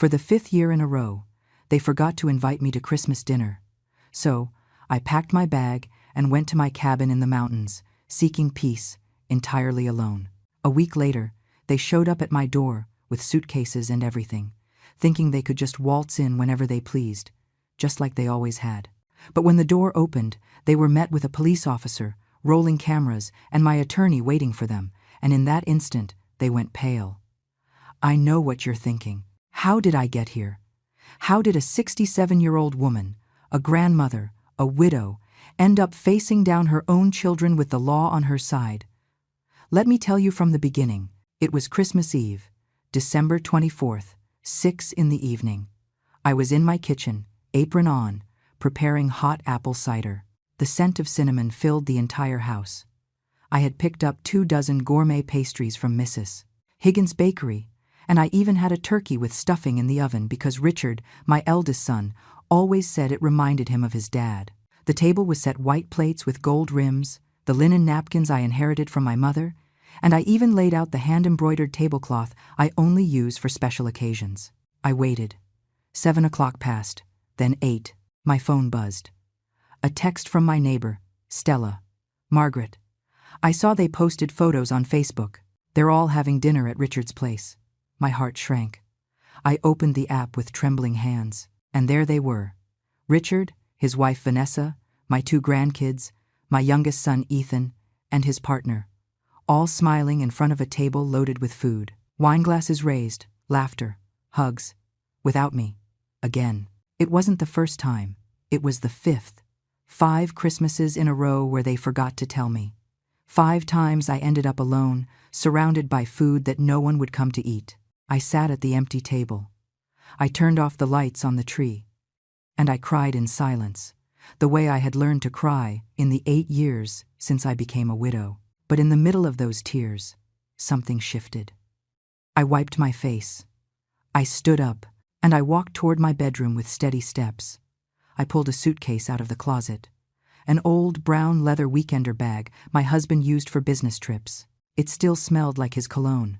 For the 5th year in a row, they forgot to invite me to Christmas dinner. So, I packed my bag and went to my cabin in the mountains, seeking peace, entirely alone. A week later, they showed up at my door with suitcases and everything, thinking they could just waltz in whenever they pleased, just like they always had. But when the door opened, they were met with a police officer, rolling cameras, and my attorney waiting for them, and in that instant, they went pale. I know what you're thinking. How did I get here? How did a 67-year-old woman, a grandmother, a widow, end up facing down her own children with the law on her side? Let me tell you from the beginning. It was Christmas Eve, December 24th, 6 in the evening. I was in my kitchen, apron on, preparing hot apple cider. The scent of cinnamon filled the entire house. I had picked up 24 gourmet pastries from Mrs. Higgins' bakery, and I even had a turkey with stuffing in the oven because Richard, my eldest son, always said it reminded him of his dad. The table was set white plates with gold rims, the linen napkins I inherited from my mother, and I even laid out the hand-embroidered tablecloth I only use for special occasions. I waited. 7 o'clock passed, then 8. My phone buzzed. A text from my neighbor, Stella. Margaret. I saw they posted photos on Facebook. They're all having dinner at Richard's place. My heart shrank. I opened the app with trembling hands, and there they were. Richard, his wife Vanessa, my 2 grandkids, my youngest son Ethan, and his partner, all smiling in front of a table loaded with food. Wine glasses raised, laughter, hugs. Without me. Again. It wasn't the first time. It was the 5th. 5 Christmases in a row where they forgot to tell me. 5 times I ended up alone, surrounded by food that no one would come to eat. I sat at the empty table. I turned off the lights on the tree. And I cried in silence, the way I had learned to cry in the 8 years since I became a widow. But in the middle of those tears, something shifted. I wiped my face. I stood up, and I walked toward my bedroom with steady steps. I pulled a suitcase out of the closet. An old brown leather weekender bag my husband used for business trips. It still smelled like his cologne.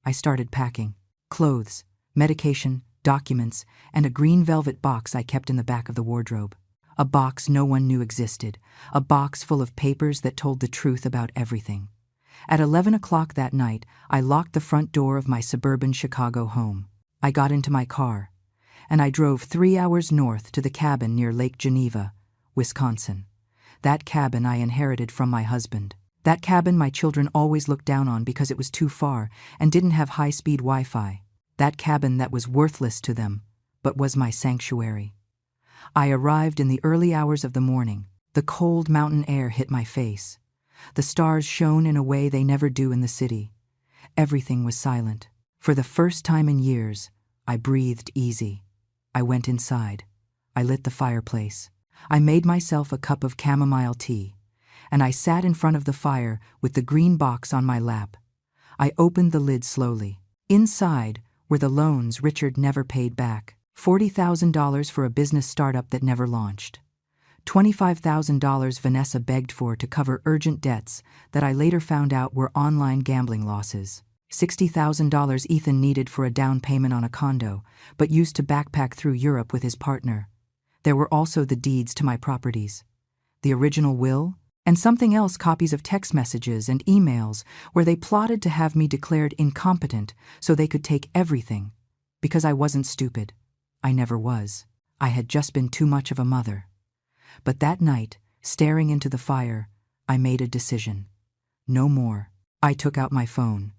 I started packing. Clothes, medication, documents, and a green velvet box I kept in the back of the wardrobe. A box no one knew existed. A box full of papers that told the truth about everything. At 11 o'clock that night, I locked the front door of my suburban Chicago home. I got into my car, and I drove 3 hours north to the cabin near Lake Geneva, Wisconsin. That cabin I inherited from my husband. That cabin my children always looked down on because it was too far and didn't have high-speed Wi-Fi. That cabin that was worthless to them, but was my sanctuary. I arrived in the early hours of the morning. The cold mountain air hit my face. The stars shone in a way they never do in the city. Everything was silent. For the first time in years, I breathed easy. I went inside. I lit the fireplace. I made myself a cup of chamomile tea, and I sat in front of the fire with the green box on my lap. I opened the lid slowly. Inside were the loans Richard never paid back. $40,000 for a business startup that never launched. $25,000 Vanessa begged for to cover urgent debts that I later found out were online gambling losses. $60,000 Ethan needed for a down payment on a condo, but used to backpack through Europe with his partner. There were also the deeds to my properties, the original will, and something else, copies of text messages and emails where they plotted to have me declared incompetent so they could take everything. Because I wasn't stupid. I never was. I had just been too much of a mother. But that night, staring into the fire, I made a decision. No more. I took out my phone.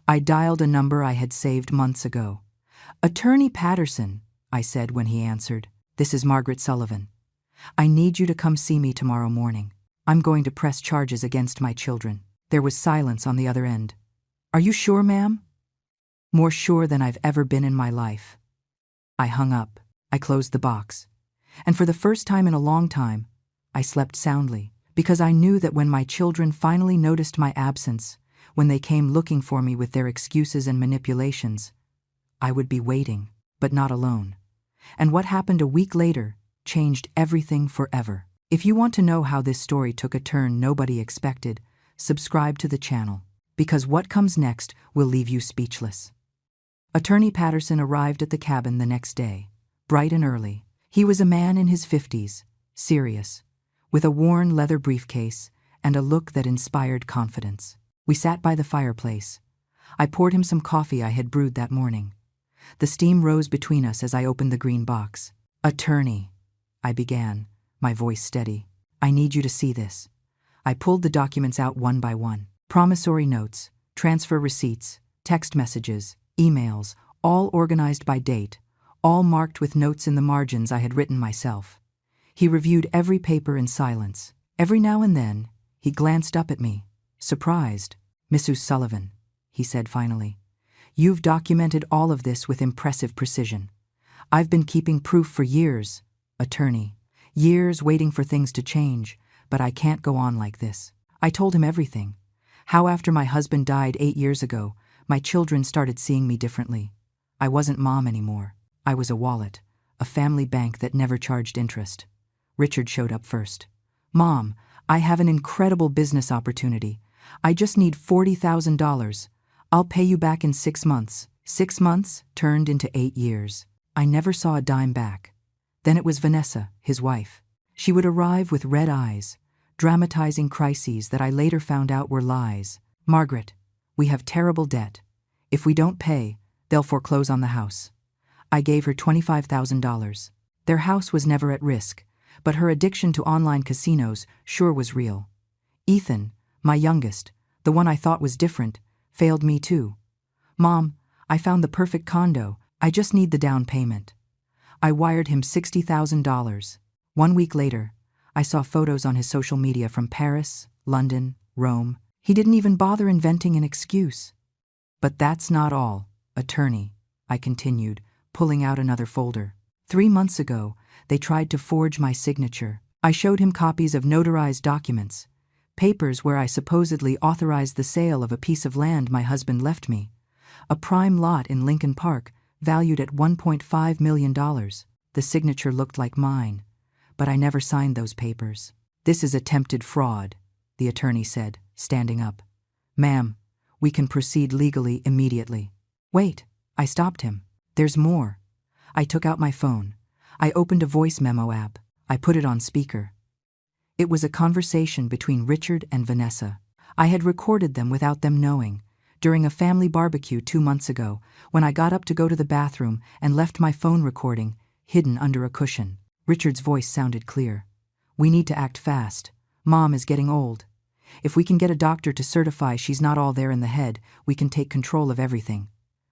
I dialed a number I had saved months ago. "Attorney Patterson," I said when he answered. "This is Margaret Sullivan. I need you to come see me tomorrow morning. I'm going to press charges against my children." There was silence on the other end. "Are you sure, ma'am?" "More sure than I've ever been in my life." I hung up. I closed the box. And for the first time in a long time, I slept soundly, because I knew that when my children finally noticed my absence, when they came looking for me with their excuses and manipulations, I would be waiting, but not alone. And what happened a week later changed everything forever. If you want to know how this story took a turn nobody expected, subscribe to the channel, because what comes next will leave you speechless. Attorney Patterson arrived at the cabin the next day, bright and early. He was a man in his 50s, serious, with a worn leather briefcase and a look that inspired confidence. We sat by the fireplace. I poured him some coffee I had brewed that morning. The steam rose between us as I opened the green box. "Attorney," I began, my voice steady. "I need you to see this." I pulled the documents out one by one. Promissory notes, transfer receipts, text messages, emails, all organized by date, all marked with notes in the margins I had written myself. He reviewed every paper in silence. Every now and then, he glanced up at me, surprised. "Mrs. Sullivan," he said finally, "you've documented all of this with impressive precision. I've been keeping proof for years, attorney. Years waiting for things to change, but I can't go on like this." I told him everything. How after my husband died 8 years ago, my children started seeing me differently. I wasn't mom anymore. I was a wallet, a family bank that never charged interest. Richard showed up first. "Mom, I have an incredible business opportunity. I just need $40,000. I'll pay you back in 6 months. 6 months turned into 8 years. I never saw a dime back. Then it was Vanessa, his wife. She would arrive with red eyes, dramatizing crises that I later found out were lies. "Margaret, we have terrible debt. If we don't pay, they'll foreclose on the house." I gave her $25,000. Their house was never at risk, but her addiction to online casinos sure was real. Ethan, my youngest, the one I thought was different, failed me too. "Mom, I found the perfect condo. I just need the down payment." I wired him $60,000. 1 week later, I saw photos on his social media from Paris, London, Rome. He didn't even bother inventing an excuse. "But that's not all, attorney," I continued, pulling out another folder. 3 months ago, they tried to forge my signature. I showed him copies of notarized documents, papers where I supposedly authorized the sale of a piece of land my husband left me, a prime lot in Lincoln Park valued at $1.5 million. The signature looked like mine, but I never signed those papers. "This is attempted fraud," the attorney said, standing up. "Ma'am, we can proceed legally immediately." "Wait," I stopped him. "There's more." I took out my phone. I opened a voice memo app. I put it on speaker. It was a conversation between Richard and Vanessa. I had recorded them without them knowing, during a family barbecue 2 months ago, when I got up to go to the bathroom and left my phone recording hidden under a cushion. Richard's voice sounded clear. "We need to act fast. Mom is getting old. If we can get a doctor to certify she's not all there in the head, we can take control of everything."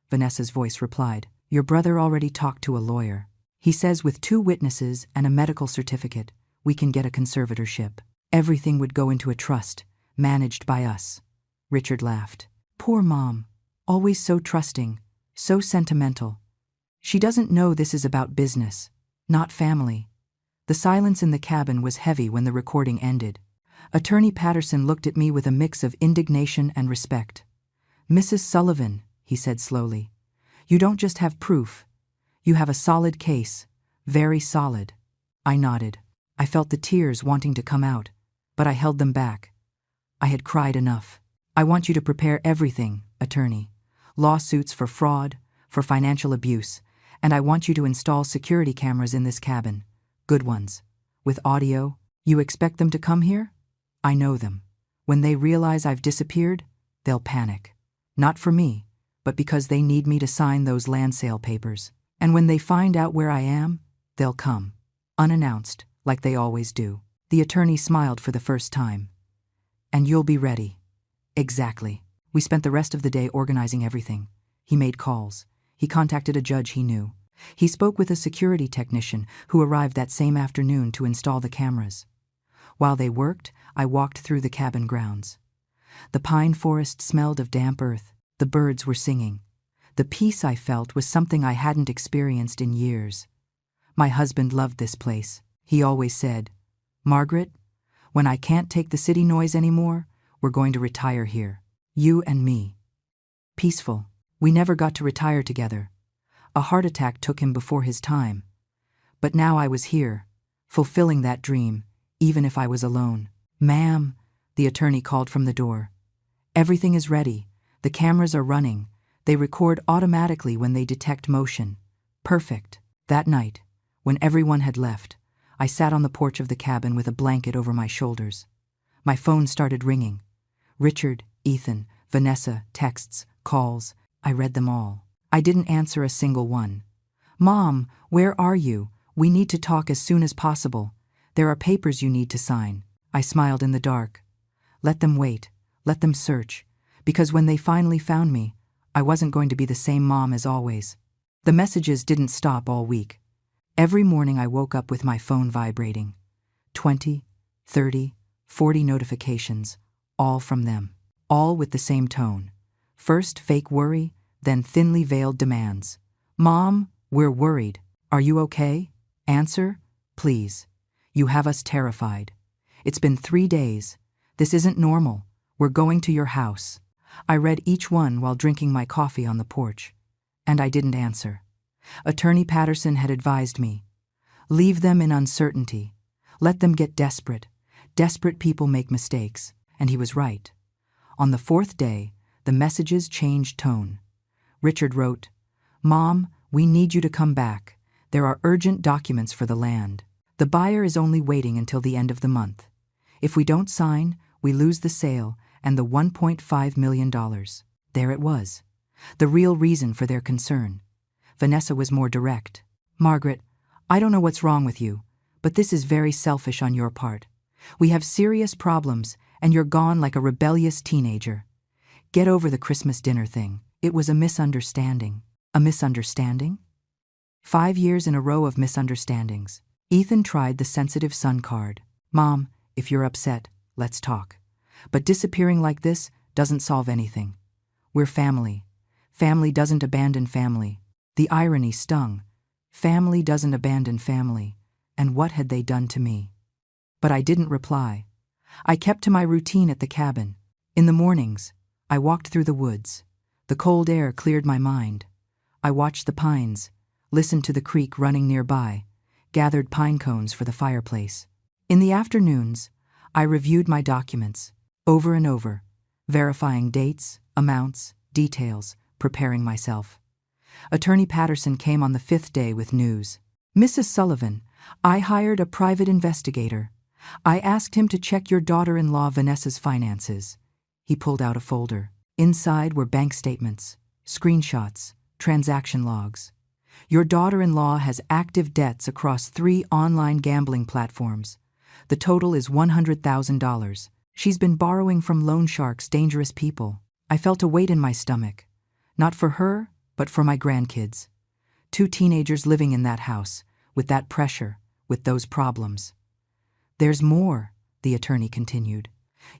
Vanessa's voice replied, "Your brother already talked to a lawyer. He says with 2 witnesses and a medical certificate, we can get a conservatorship. Everything would go into a trust, managed by us." Richard laughed. "Poor Mom. Always so trusting, so sentimental. She doesn't know this is about business, not family." The silence in the cabin was heavy when the recording ended. Attorney Patterson looked at me with a mix of indignation and respect. "Mrs. Sullivan," he said slowly, "you don't just have proof. You have a solid case, very solid." I nodded. I felt the tears wanting to come out, but I held them back. I had cried enough. "I want you to prepare everything, attorney. Lawsuits for fraud, for financial abuse, and I want you to install security cameras in this cabin. Good ones. With audio. You expect them to come here? I know them. When they realize I've disappeared, they'll panic. Not for me, but because they need me to sign those land sale papers. And when they find out where I am, they'll come. Unannounced, like they always do." The attorney smiled for the first time. "And you'll be ready." "Exactly." We spent the rest of the day organizing everything. He made calls. He contacted a judge he knew. He spoke with a security technician who arrived that same afternoon to install the cameras. While they worked, I walked through the cabin grounds. The pine forest smelled of damp earth. The birds were singing. The peace I felt was something I hadn't experienced in years. My husband loved this place. He always said, "Margaret, when I can't take the city noise anymore, we're going to retire here. You and me." Peaceful. We never got to retire together. A heart attack took him before his time. But now I was here, fulfilling that dream, even if I was alone. "Ma'am," the attorney called from the door. "Everything is ready. The cameras are running. They record automatically when they detect motion. Perfect. That night, when everyone had left, I sat on the porch of the cabin with a blanket over my shoulders. My phone started ringing. Richard, Ethan, Vanessa, texts, calls. I read them all. I didn't answer a single one. "Mom, where are you? We need to talk as soon as possible. There are papers you need to sign." I smiled in the dark. Let them wait. Let them search. Because when they finally found me, I wasn't going to be the same mom as always. The messages didn't stop all week. Every morning I woke up with my phone vibrating. 20, 30, 40 notifications, all from them. All with the same tone. First fake worry, then thinly veiled demands. "Mom, we're worried. Are you okay? Answer, please. You have us terrified. It's been 3 days. This isn't normal. We're going to your house." I read each one while drinking my coffee on the porch. And I didn't answer. Attorney Patterson had advised me, leave them in uncertainty. Let them get desperate. Desperate people make mistakes. And he was right. On the 4th day, the messages changed tone. Richard wrote, "Mom, we need you to come back. There are urgent documents for the land. The buyer is only waiting until the end of the month. If we don't sign, we lose the sale and the $1.5 million. There it was. The real reason for their concern. Vanessa was more direct. "Margaret, I don't know what's wrong with you, but this is very selfish on your part. We have serious problems, and you're gone like a rebellious teenager. Get over the Christmas dinner thing. It was a misunderstanding." A misunderstanding? 5 years in a row of misunderstandings. Ethan tried the sensitive son card. "Mom, if you're upset, let's talk. But disappearing like this doesn't solve anything. We're family. Family doesn't abandon family." The irony stung. Family doesn't abandon family. And what had they done to me? But I didn't reply. I kept to my routine at the cabin. In the mornings, I walked through the woods. The cold air cleared my mind. I watched the pines, listened to the creek running nearby, gathered pine cones for the fireplace. In the afternoons, I reviewed my documents, over and over, verifying dates, amounts, details, preparing myself. Attorney Patterson came on the 5th day with news. "Mrs. Sullivan, I hired a private investigator. I asked him to check your daughter-in-law Vanessa's finances." He pulled out a folder. Inside were bank statements, screenshots, transaction logs. "Your daughter-in-law has active debts across 3 online gambling platforms. The total is $100,000. She's been borrowing from loan sharks, dangerous people." I felt a weight in my stomach. Not for her, but for my grandkids. 2 teenagers living in that house, with that pressure, with those problems. "There's more," the attorney continued.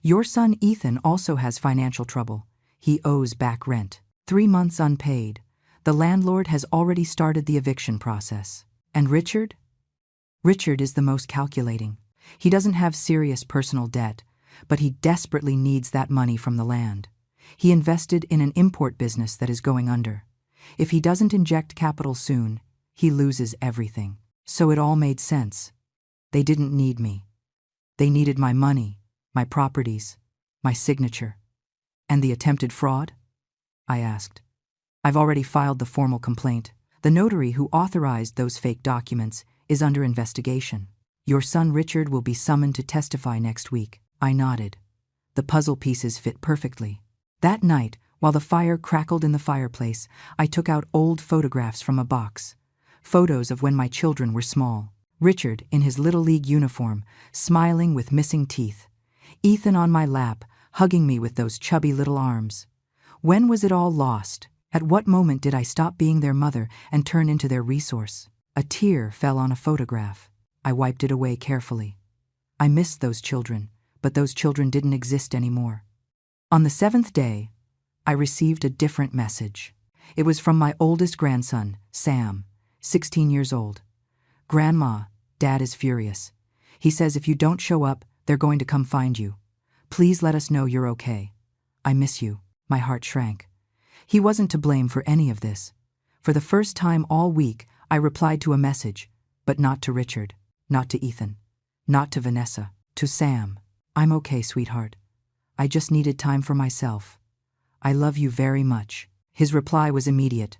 "Your son Ethan also has financial trouble. He owes back rent. 3 months unpaid. The landlord has already started the eviction process. And Richard? Richard is the most calculating. He doesn't have serious personal debt, but he desperately needs that money from the land. He invested in an import business that is going under. If he doesn't inject capital soon, he loses everything." So it all made sense. They didn't need me. They needed my money, my properties, my signature. "And the attempted fraud?" I asked. "I've already filed the formal complaint. The notary who authorized those fake documents is under investigation. Your son Richard will be summoned to testify next week." I nodded. The puzzle pieces fit perfectly. That night, while the fire crackled in the fireplace, I took out old photographs from a box. Photos of when my children were small. Richard in his Little League uniform, smiling with missing teeth. Ethan on my lap, hugging me with those chubby little arms. When was it all lost? At what moment did I stop being their mother and turn into their resource? A tear fell on a photograph. I wiped it away carefully. I missed those children, but those children didn't exist anymore. On the 7th day, I received a different message. It was from my oldest grandson, Sam, 16 years old. "Grandma, Dad is furious. He says if you don't show up, they're going to come find you. Please let us know you're okay. I miss you." My heart shrank. He wasn't to blame for any of this. For the first time all week, I replied to a message, but not to Richard, not to Ethan, not to Vanessa, to Sam. "I'm okay, sweetheart. I just needed time for myself. I love you very much." His reply was immediate.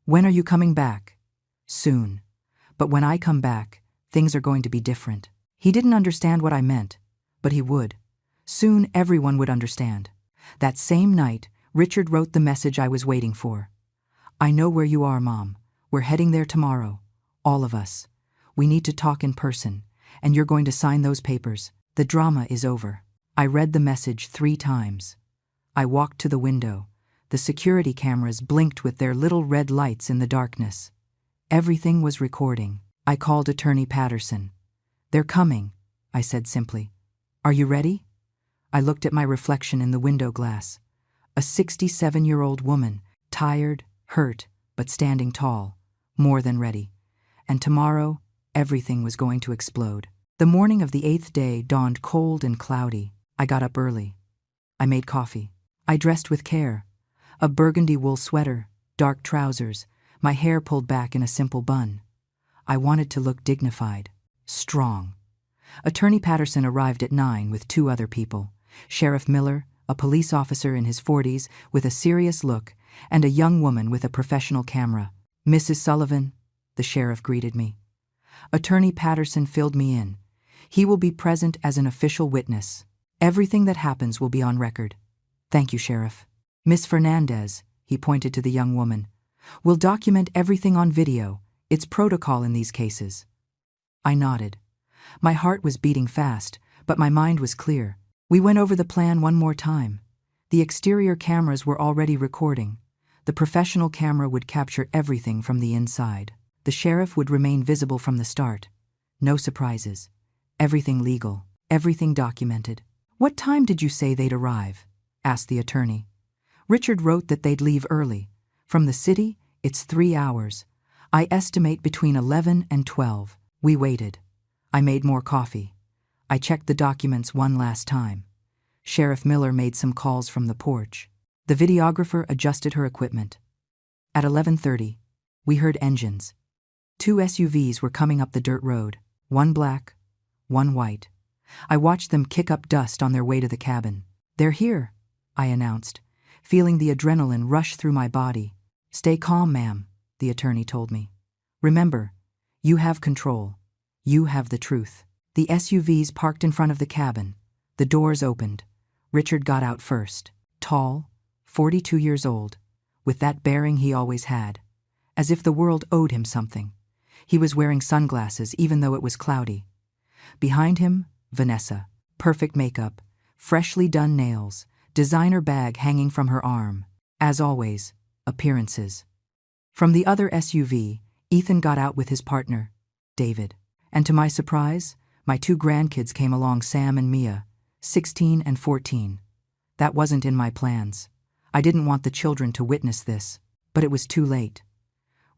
When are you coming back? Soon. But when I come back, things are going to be different. He didn't understand what I meant, but he would. Soon everyone would understand. That same night, Richard wrote the message I was waiting for. I know where you are, Mom. We're heading there tomorrow. All of us. We need to talk in person, and you're going to sign those papers. The drama is over. I read the message 3 times. I walked to the window. The security cameras blinked with their little red lights in the darkness. Everything was recording. I called Attorney Patterson. They're coming, I said simply. Are you ready? I looked at my reflection in the window glass. A 67-year-old woman, tired, hurt, but standing tall, more than ready. And tomorrow, everything was going to explode. The morning of the 8th day dawned cold and cloudy. I got up early. I made coffee. I dressed with care. A burgundy wool sweater, dark trousers, my hair pulled back in a simple bun. I wanted to look dignified, strong. Attorney Patterson arrived at 9 with 2 other people. Sheriff Miller, a police officer in his 40s with a serious look, and a young woman with a professional camera. Mrs. Sullivan, the sheriff greeted me. Attorney Patterson filled me in. He will be present as an official witness. Everything that happens will be on record. Thank you, Sheriff. Miss Fernandez, he pointed to the young woman, will document everything on video. It's protocol in these cases. I nodded. My heart was beating fast, but my mind was clear. We went over the plan one more time. The exterior cameras were already recording. The professional camera would capture everything from the inside. The sheriff would remain visible from the start. No surprises. Everything legal. Everything documented. What time did you say they'd arrive? Asked the attorney. Richard wrote that they'd leave early. From the city, it's 3 hours. I estimate between 11 and 12. We waited. I made more coffee. I checked the documents one last time. Sheriff Miller made some calls from the porch. The videographer adjusted her equipment. At 11:30, we heard engines. 2 SUVs were coming up the dirt road, one black, one white. I watched them kick up dust on their way to the cabin. They're here, I announced, feeling the adrenaline rush through my body. Stay calm, ma'am, the attorney told me. Remember, you have control. You have the truth. The SUVs parked in front of the cabin. The doors opened. Richard got out first. Tall, 42 years old, with that bearing he always had, as if the world owed him something. He was wearing sunglasses even though it was cloudy. Behind him, Vanessa, perfect makeup, freshly done nails, designer bag hanging from her arm. As always, appearances. From the other SUV, Ethan got out with his partner, David. And to my surprise, my 2 grandkids came along, Sam and Mia, 16 and 14. That wasn't in my plans. I didn't want the children to witness this, but it was too late.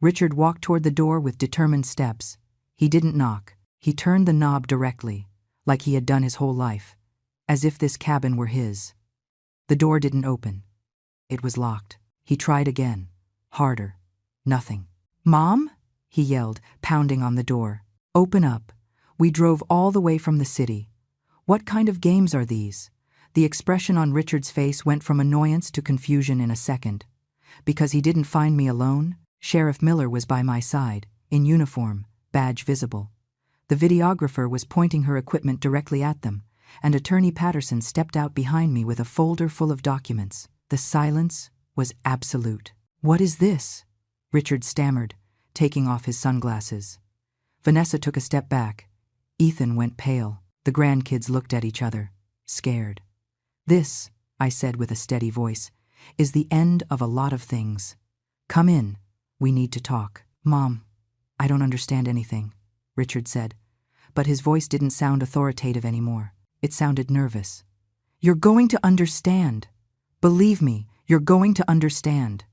Richard walked toward the door with determined steps. He didn't knock. He turned the knob directly, like he had done his whole life, as if this cabin were his. The door didn't open. It was locked. He tried again, harder. Nothing. Mom? He yelled, pounding on the door. Open up. We drove all the way from the city. What kind of games are these? The expression on Richard's face went from annoyance to confusion in a second. Because he didn't find me alone, Sheriff Miller was by my side, in uniform, badge visible. The videographer was pointing her equipment directly at them, and Attorney Patterson stepped out behind me with a folder full of documents. The silence was absolute. What is this? Richard stammered, taking off his sunglasses. Vanessa took a step back. Ethan went pale. The grandkids looked at each other, scared. This, I said with a steady voice, is the end of a lot of things. Come in. We need to talk. Mom, I don't understand anything, Richard said, but his voice didn't sound authoritative anymore. It sounded nervous. You're going to understand. Believe me, you're going to understand.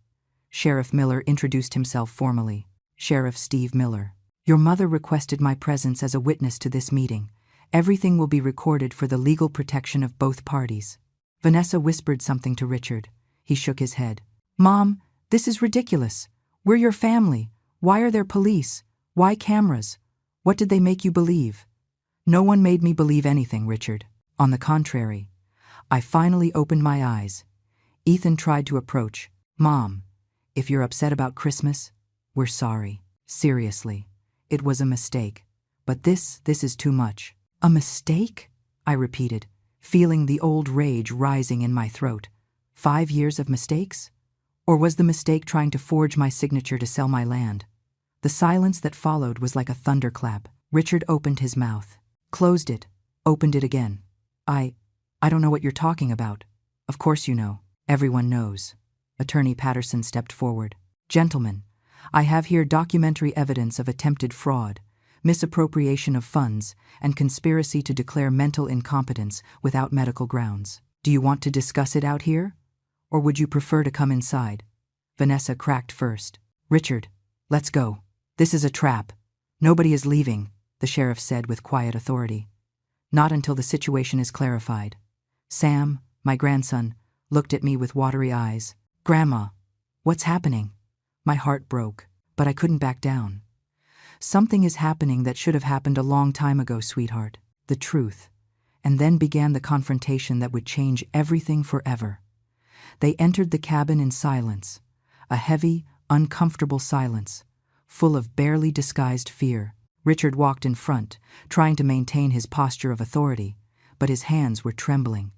Sheriff Miller introduced himself formally. Sheriff Steve Miller. Your mother requested my presence as a witness to this meeting. Everything will be recorded for the legal protection of both parties. Vanessa whispered something to Richard. He shook his head. Mom, this is ridiculous. We're your family. Why are there police? Why cameras? What did they make you believe? No one made me believe anything, Richard. On the contrary. I finally opened my eyes. Ethan tried to approach. Mom, If you're upset about Christmas, we're sorry. Seriously, it was a mistake. But this is too much. A mistake? I repeated, feeling the old rage rising in my throat. 5 years of mistakes? Or was the mistake trying to forge my signature to sell my land? The silence that followed was like a thunderclap. Richard opened his mouth, closed it, opened it again. I don't know what you're talking about. Of course you know. Everyone knows. Attorney Patterson stepped forward. Gentlemen, I have here documentary evidence of attempted fraud, misappropriation of funds, and conspiracy to declare mental incompetence without medical grounds. Do you want to discuss it out here? Or would you prefer to come inside? Vanessa cracked first. Richard, let's go. This is a trap. Nobody is leaving, the sheriff said with quiet authority. Not until the situation is clarified. Sam, my grandson, looked at me with watery eyes. Grandma, what's happening? My heart broke, but I couldn't back down. Something is happening that should have happened a long time ago, sweetheart. The truth. And then began the confrontation that would change everything forever. They entered the cabin in silence, a heavy, uncomfortable silence, full of barely disguised fear. Richard walked in front, trying to maintain his posture of authority, but his hands were trembling.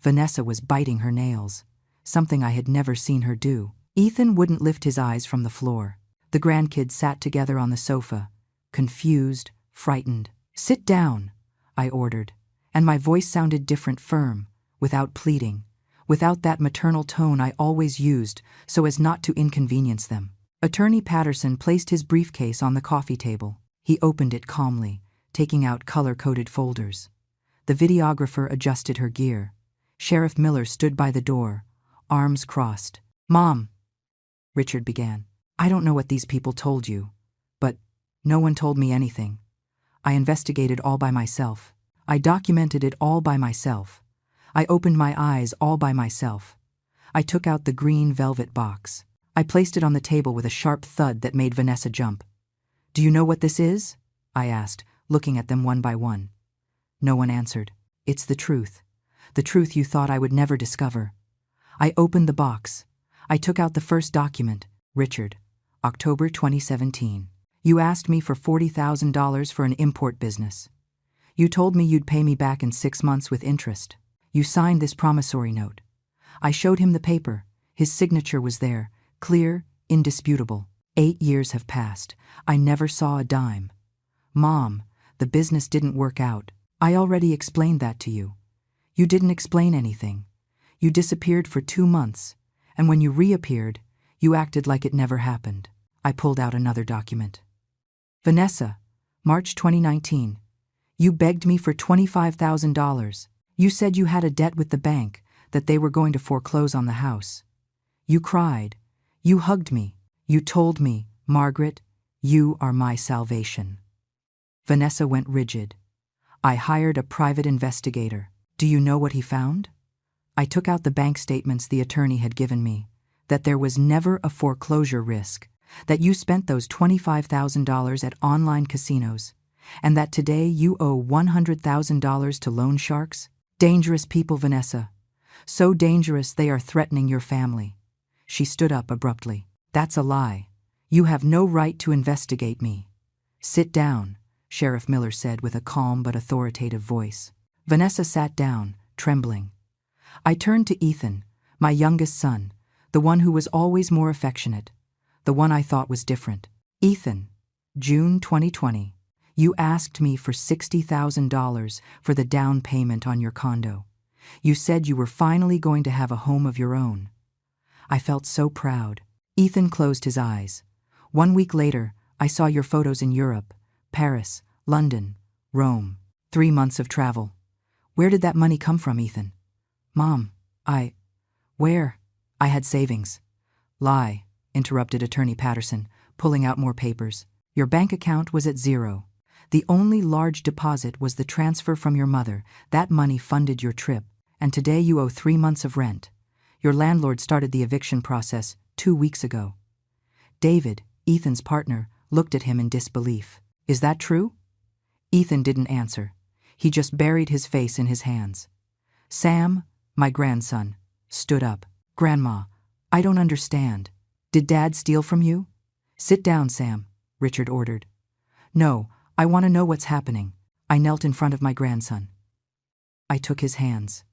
Vanessa was biting her nails, something I had never seen her do. Ethan wouldn't lift his eyes from the floor. The grandkids sat together on the sofa, confused, frightened. Sit down, I ordered, and my voice sounded different, firm, without pleading, without that maternal tone I always used so as not to inconvenience them. Attorney Patterson placed his briefcase on the coffee table. He opened it calmly, taking out color-coded folders. The videographer adjusted her gear. Sheriff Miller stood by the door, arms crossed. Mom, Richard began, I don't know what these people told you, but no one told me anything. I investigated all by myself. I documented it all by myself. I opened my eyes all by myself. I took out the green velvet box. I placed it on the table with a sharp thud that made Vanessa jump. Do you know what this is? I asked, looking at them one by one. No one answered. It's the truth you thought I would never discover. I opened the box. I took out the first document. Richard, October 2017. You asked me for $40,000 for an import business. You told me you'd pay me back in 6 months with interest. You signed this promissory note. I showed him the paper. His signature was there, clear, indisputable. 8 years have passed. I never saw a dime. Mom, the business didn't work out. I already explained that to you. You didn't explain anything. You disappeared for 2 months, and when you reappeared, you acted like it never happened. I pulled out another document. Vanessa, March 2019. You begged me for $25,000. You said you had a debt with the bank, that they were going to foreclose on the house. You cried. You hugged me. You told me, Margaret, you are my salvation. Vanessa went rigid. I hired a private investigator. Do you know what he found? I took out the bank statements the attorney had given me, that there was never a foreclosure risk, that you spent those $25,000 at online casinos, and that today you owe $100,000 to loan sharks? Dangerous people, Vanessa. So dangerous they are threatening your family. She stood up abruptly. That's a lie. You have no right to investigate me. Sit down, Sheriff Miller said with a calm but authoritative voice. Vanessa sat down, trembling. I turned to Ethan, my youngest son, the one who was always more affectionate, the one I thought was different. Ethan, June 2020. You asked me for $60,000 for the down payment on your condo. You said you were finally going to have a home of your own. I felt so proud. Ethan closed his eyes. 1 week later, I saw your photos in Europe, Paris, London, Rome. 3 months of travel. Where did that money come from, Ethan? Mom, where? I had savings. Lie, interrupted Attorney Patterson, pulling out more papers. Your bank account was at zero. The only large deposit was the transfer from your mother. That money funded your trip, and today you owe 3 months of rent. Your landlord started the eviction process 2 weeks ago. David, Ethan's partner, looked at him in disbelief. Is that true? Ethan didn't answer. He just buried his face in his hands. Sam, my grandson, stood up. Grandma, I don't understand. Did Dad steal from you? Sit down, Sam, Richard ordered. No, I want to know what's happening. I knelt in front of my grandson. I took his hands.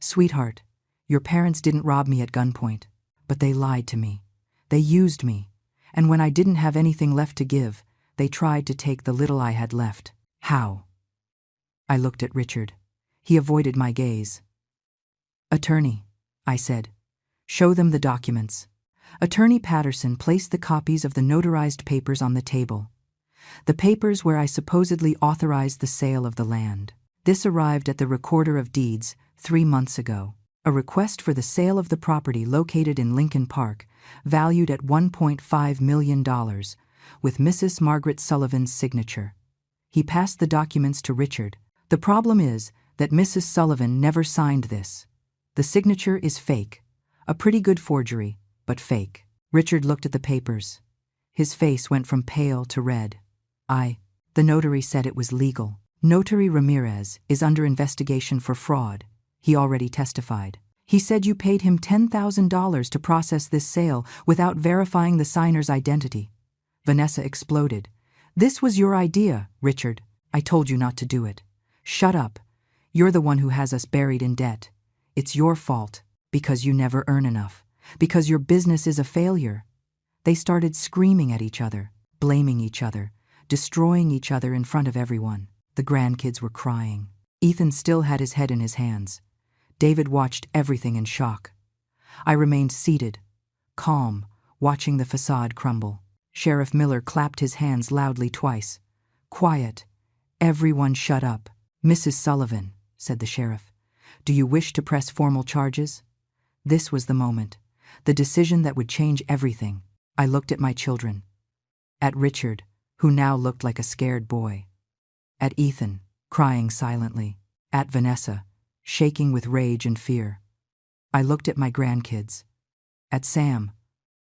Sweetheart, your parents didn't rob me at gunpoint, but they lied to me. They used me, and when I didn't have anything left to give, they tried to take the little I had left. How? I looked at Richard. He avoided my gaze. Attorney, I said. Show them the documents. Attorney Patterson placed the copies of the notarized papers on the table. The papers where I supposedly authorized the sale of the land. This arrived at the Recorder of Deeds 3 months ago. A request for the sale of the property located in Lincoln Park, valued at $1.5 million, with Mrs. Margaret Sullivan's signature. He passed the documents to Richard. The problem is that Mrs. Sullivan never signed this. The signature is fake. A pretty good forgery, but fake. Richard looked at the papers. His face went from pale to red. The notary said it was legal. Notary Ramirez is under investigation for fraud. He already testified. He said you paid him $10,000 to process this sale without verifying the signer's identity. Vanessa exploded. This was your idea, Richard. I told you not to do it. Shut up. You're the one who has us buried in debt. It's your fault, because you never earn enough, because your business is a failure. They started screaming at each other, blaming each other, destroying each other in front of everyone. The grandkids were crying. Ethan still had his head in his hands. David watched everything in shock. I remained seated, calm, watching the facade crumble. Sheriff Miller clapped his hands loudly twice. Quiet. Everyone shut up. Mrs. Sullivan, said the sheriff, do you wish to press formal charges? This was the moment, the decision that would change everything. I looked at my children. At Richard, who now looked like a scared boy. At Ethan, crying silently. At Vanessa, shaking with rage and fear. I looked at my grandkids. At Sam,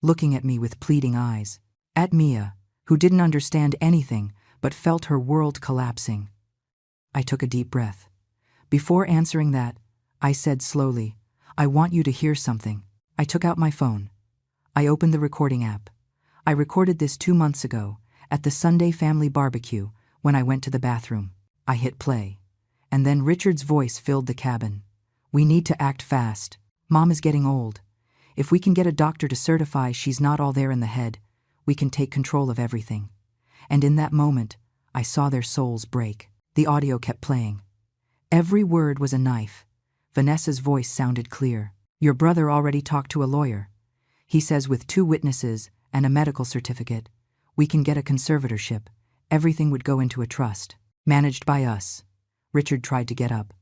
looking at me with pleading eyes. At Mia, who didn't understand anything but felt her world collapsing. I took a deep breath. Before answering that, I said slowly, I want you to hear something. I took out my phone. I opened the recording app. I recorded this 2 months ago, at the Sunday family barbecue, when I went to the bathroom. I hit play. And then Richard's voice filled the cabin. We need to act fast. Mom is getting old. If we can get a doctor to certify she's not all there in the head, we can take control of everything. And in that moment, I saw their souls break. The audio kept playing. Every word was a knife. Vanessa's voice sounded clear. Your brother already talked to a lawyer. He says with 2 witnesses and a medical certificate, we can get a conservatorship. Everything would go into a trust, managed by us. Richard tried to get up.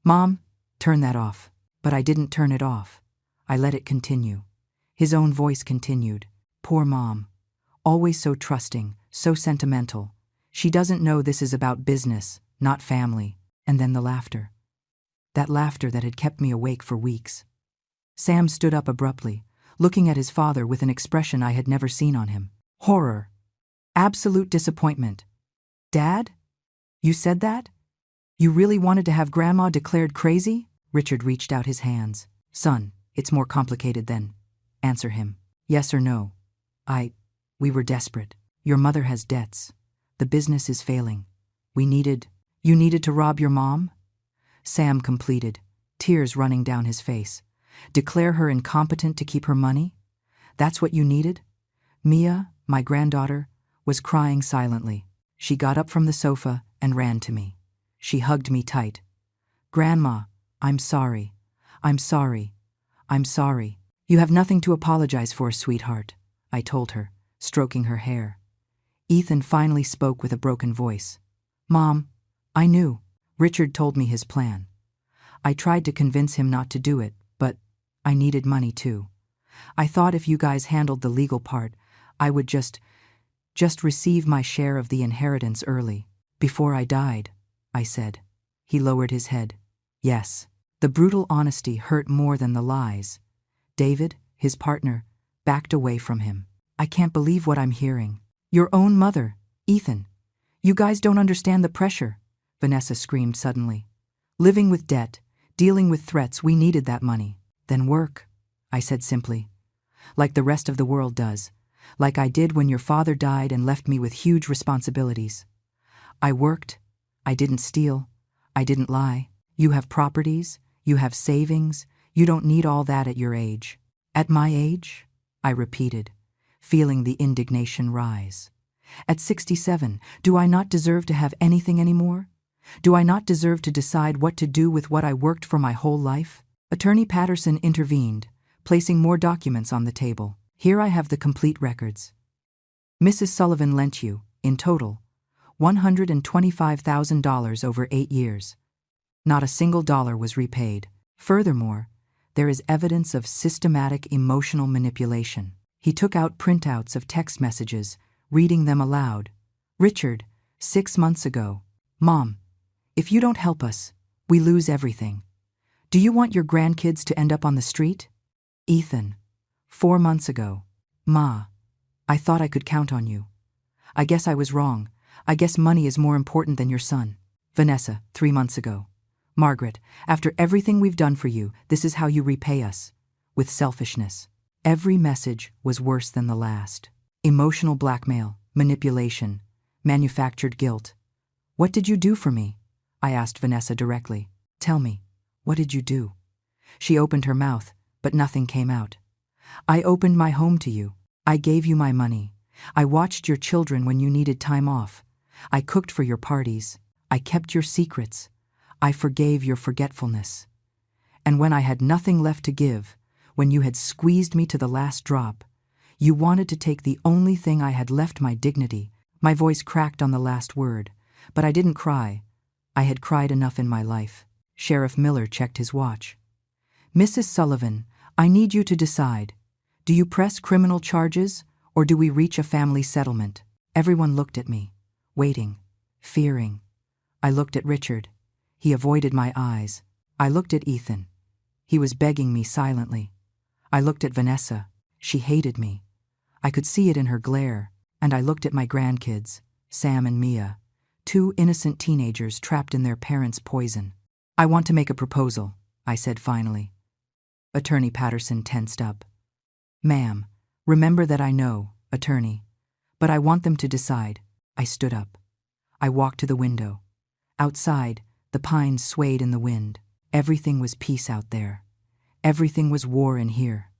Mom, turn that off. But I didn't turn it off. I let it continue. His own voice continued. Poor Mom. Always so trusting, so sentimental. She doesn't know this is about business, not family. And then the laughter. That laughter that had kept me awake for weeks. Sam stood up abruptly, looking at his father with an expression I had never seen on him. Horror. Absolute disappointment. Dad? You said that? You really wanted to have Grandma declared crazy? Richard reached out his hands. Son, it's more complicated than. Answer him. Yes or no? We were desperate. Your mother has debts. The business is failing. You needed to rob your mom? Sam completed, tears running down his face. Declare her incompetent to keep her money? That's what you needed? Mia, my granddaughter, was crying silently. She got up from the sofa and ran to me. She hugged me tight. Grandma, I'm sorry. I'm sorry. I'm sorry. You have nothing to apologize for, sweetheart, I told her, stroking her hair. Ethan finally spoke with a broken voice. Mom, I knew. Richard told me his plan. I tried to convince him not to do it, but I needed money too. I thought if you guys handled the legal part, I would just receive my share of the inheritance early. Before I died, I said. He lowered his head. Yes. The brutal honesty hurt more than the lies. David, his partner, backed away from him. I can't believe what I'm hearing. Your own mother, Ethan. You guys don't understand the pressure, Vanessa screamed suddenly. Living with debt, dealing with threats, we needed that money. Then work, I said simply. like the rest of the world does, like I did when your father died and left me with huge responsibilities. I worked, I didn't steal, I didn't lie. You have properties, you have savings, you don't need all that at your age. At my age? I repeated, feeling the indignation rise. At 67, do I not deserve to have anything anymore? Do I not deserve to decide what to do with what I worked for my whole life? Attorney Patterson intervened, placing more documents on the table. Here I have the complete records. Mrs. Sullivan lent you, in total, $125,000 over 8 years. Not a single dollar was repaid. Furthermore, there is evidence of systematic emotional manipulation. He took out printouts of text messages, reading them aloud. Richard, 6 months ago. Mom, if you don't help us, we lose everything. Do you want your grandkids to end up on the street? Ethan, 4 months ago. Ma, I thought I could count on you. I guess I was wrong. I guess money is more important than your son. Vanessa, 3 months ago. Margaret, after everything we've done for you, this is how you repay us. With selfishness. Every message was worse than the last. Emotional blackmail, manipulation, manufactured guilt. What did you do for me? I asked Vanessa directly. Tell me, what did you do? She opened her mouth, but nothing came out. I opened my home to you. I gave you my money. I watched your children when you needed time off. I cooked for your parties. I kept your secrets. I forgave your forgetfulness. And when I had nothing left to give, when you had squeezed me to the last drop, you wanted to take the only thing I had left, my dignity. My voice cracked on the last word, but I didn't cry. I had cried enough in my life. Sheriff Miller checked his watch. Mrs. Sullivan, I need you to decide. Do you press criminal charges, or do we reach a family settlement? Everyone looked at me, waiting, fearing. I looked at Richard. He avoided my eyes. I looked at Ethan. He was begging me silently. I looked at Vanessa. She hated me. I could see it in her glare. And I looked at my grandkids, Sam and Mia, 2 innocent teenagers trapped in their parents' poison. I want to make a proposal, I said finally. Attorney Patterson tensed up. Ma'am, remember that I know, attorney. But I want them to decide. I stood up. I walked to the window. Outside, the pines swayed in the wind. Everything was peace out there. Everything was war in here.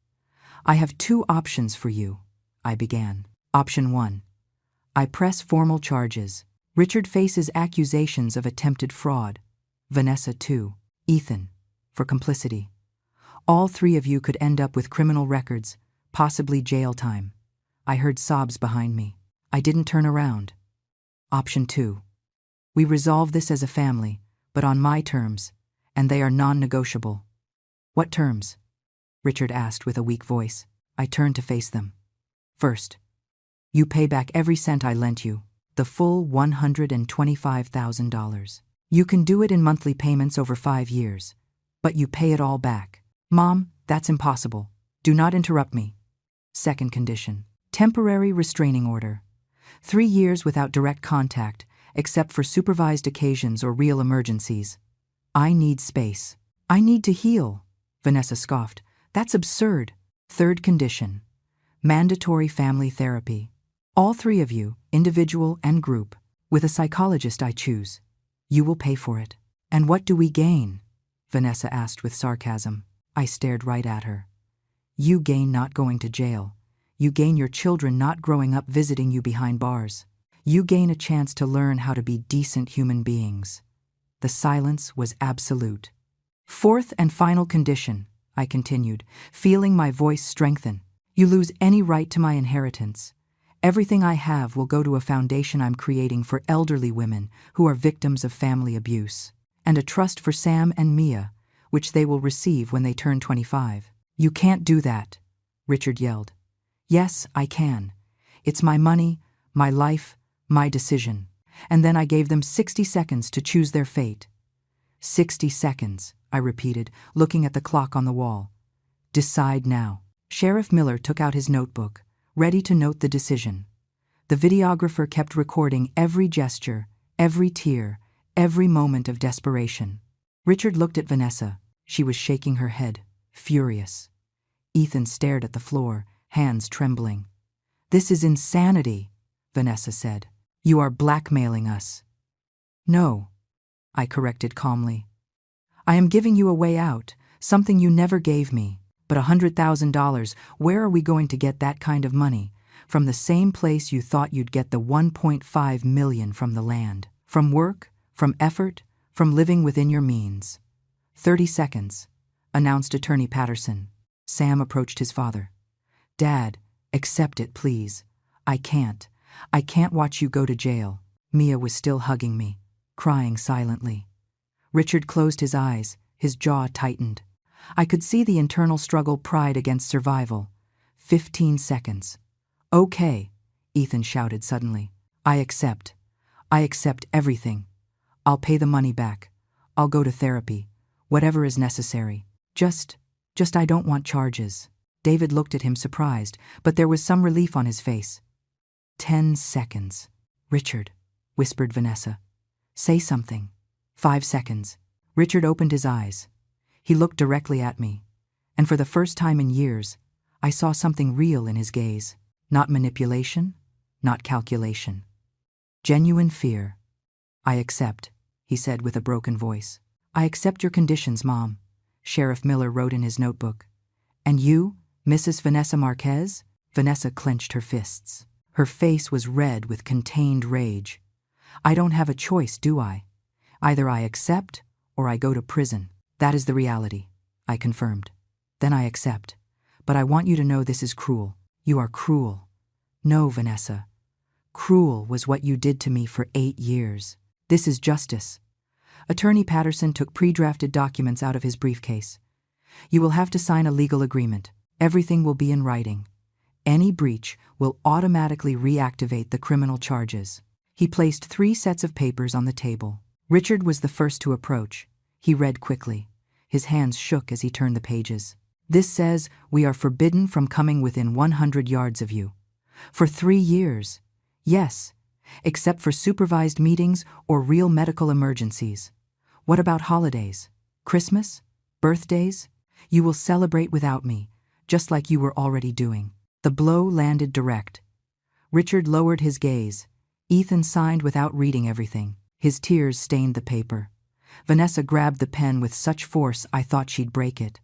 I have 2 options for you, I began. Option 1. I press formal charges. Richard faces accusations of attempted fraud. Vanessa too. Ethan, for complicity. All 3 of you could end up with criminal records, possibly jail time. I heard sobs behind me. I didn't turn around. Option 2. We resolve this as a family, but on my terms, and they are non-negotiable. What terms? Richard asked with a weak voice. I turned to face them. First, you pay back every cent I lent you, the full $125,000. You can do it in monthly payments over 5 years, but you pay it all back. Mom, that's impossible. Do not interrupt me. Second condition, temporary restraining order. 3 years without direct contact, except for supervised occasions or real emergencies. I need space. I need to heal. Vanessa scoffed. That's absurd. Third condition, mandatory family therapy. All 3 of you, individual and group, with a psychologist I choose. You will pay for it. And what do we gain? Vanessa asked with sarcasm. I stared right at her. You gain not going to jail. You gain your children not growing up visiting you behind bars. You gain a chance to learn how to be decent human beings. The silence was absolute. Fourth and final condition, I continued, feeling my voice strengthen. You lose any right to my inheritance. Everything I have will go to a foundation I'm creating for elderly women who are victims of family abuse, and a trust for Sam and Mia, which they will receive when they turn 25. You can't do that, Richard yelled. Yes, I can. It's my money, my life, my decision. And then I gave them 60 seconds to choose their fate. 60 seconds, I repeated, looking at the clock on the wall. Decide now. Sheriff Miller took out his notebook, ready to note the decision. The videographer kept recording every gesture, every tear, every moment of desperation. Richard looked at Vanessa. She was shaking her head, furious. Ethan stared at the floor, hands trembling. "This is insanity," Vanessa said. "You are blackmailing us." "No," I corrected calmly. "I am giving you a way out, something you never gave me. But $100,000, where are we going to get that kind of money? From the same place you thought you'd get the $1.5 million from the land. From work, from effort, from living within your means." 30 seconds, announced Attorney Patterson. Sam approached his father. "Dad, accept it, please. I can't watch you go to jail." Mia was still hugging me, crying silently. Richard closed his eyes, his jaw tightened. I could see the internal struggle, pride against survival. 15 seconds. "Okay," Ethan shouted suddenly. I accept everything. I'll pay the money back. I'll go to therapy. Whatever is necessary. Just I don't want charges." David looked at him surprised, but there was some relief on his face. 10 seconds. "Richard," whispered Vanessa. "Say something." 5 seconds. Richard opened his eyes. He looked directly at me, and for the first time in years, I saw something real in his gaze. Not manipulation, not calculation. Genuine fear. "I accept," he said with a broken voice. "I accept your conditions, Mom," Sheriff Miller wrote in his notebook. "And you, Mrs. Vanessa Marquez?" Vanessa clenched her fists. Her face was red with contained rage. "I don't have a choice, do I? Either I accept or I go to prison. That is the reality," I confirmed. "Then I accept. But I want you to know this is cruel. You are cruel." "No, Vanessa. Cruel was what you did to me for 8 years. This is justice." Attorney Patterson took pre-drafted documents out of his briefcase. "You will have to sign a legal agreement. Everything will be in writing. Any breach will automatically reactivate the criminal charges." He placed 3 sets of papers on the table. Richard was the first to approach. He read quickly. His hands shook as he turned the pages. "This says we are forbidden from coming within 100 yards of you. For 3 years. Yes, except for supervised meetings or real medical emergencies. What about holidays? Christmas? Birthdays? You will celebrate without me, just like you were already doing." The blow landed direct. Richard lowered his gaze. Ethan signed without reading everything. His tears stained the paper. Vanessa grabbed the pen with such force I thought she'd break it.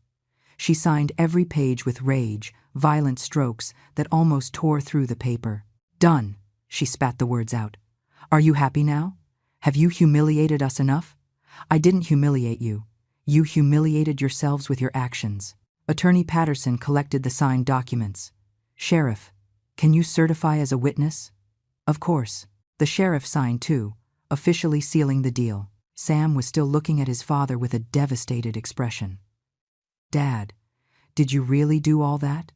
She signed every page with rage, violent strokes that almost tore through the paper. "Done," she spat the words out. "Are you happy now? Have you humiliated us enough?" "I didn't humiliate you. You humiliated yourselves with your actions." Attorney Patterson collected the signed documents. "Sheriff, can you certify as a witness?" "Of course." The sheriff signed too, officially sealing the deal. Sam was still looking at his father with a devastated expression. "Dad, did you really do all that?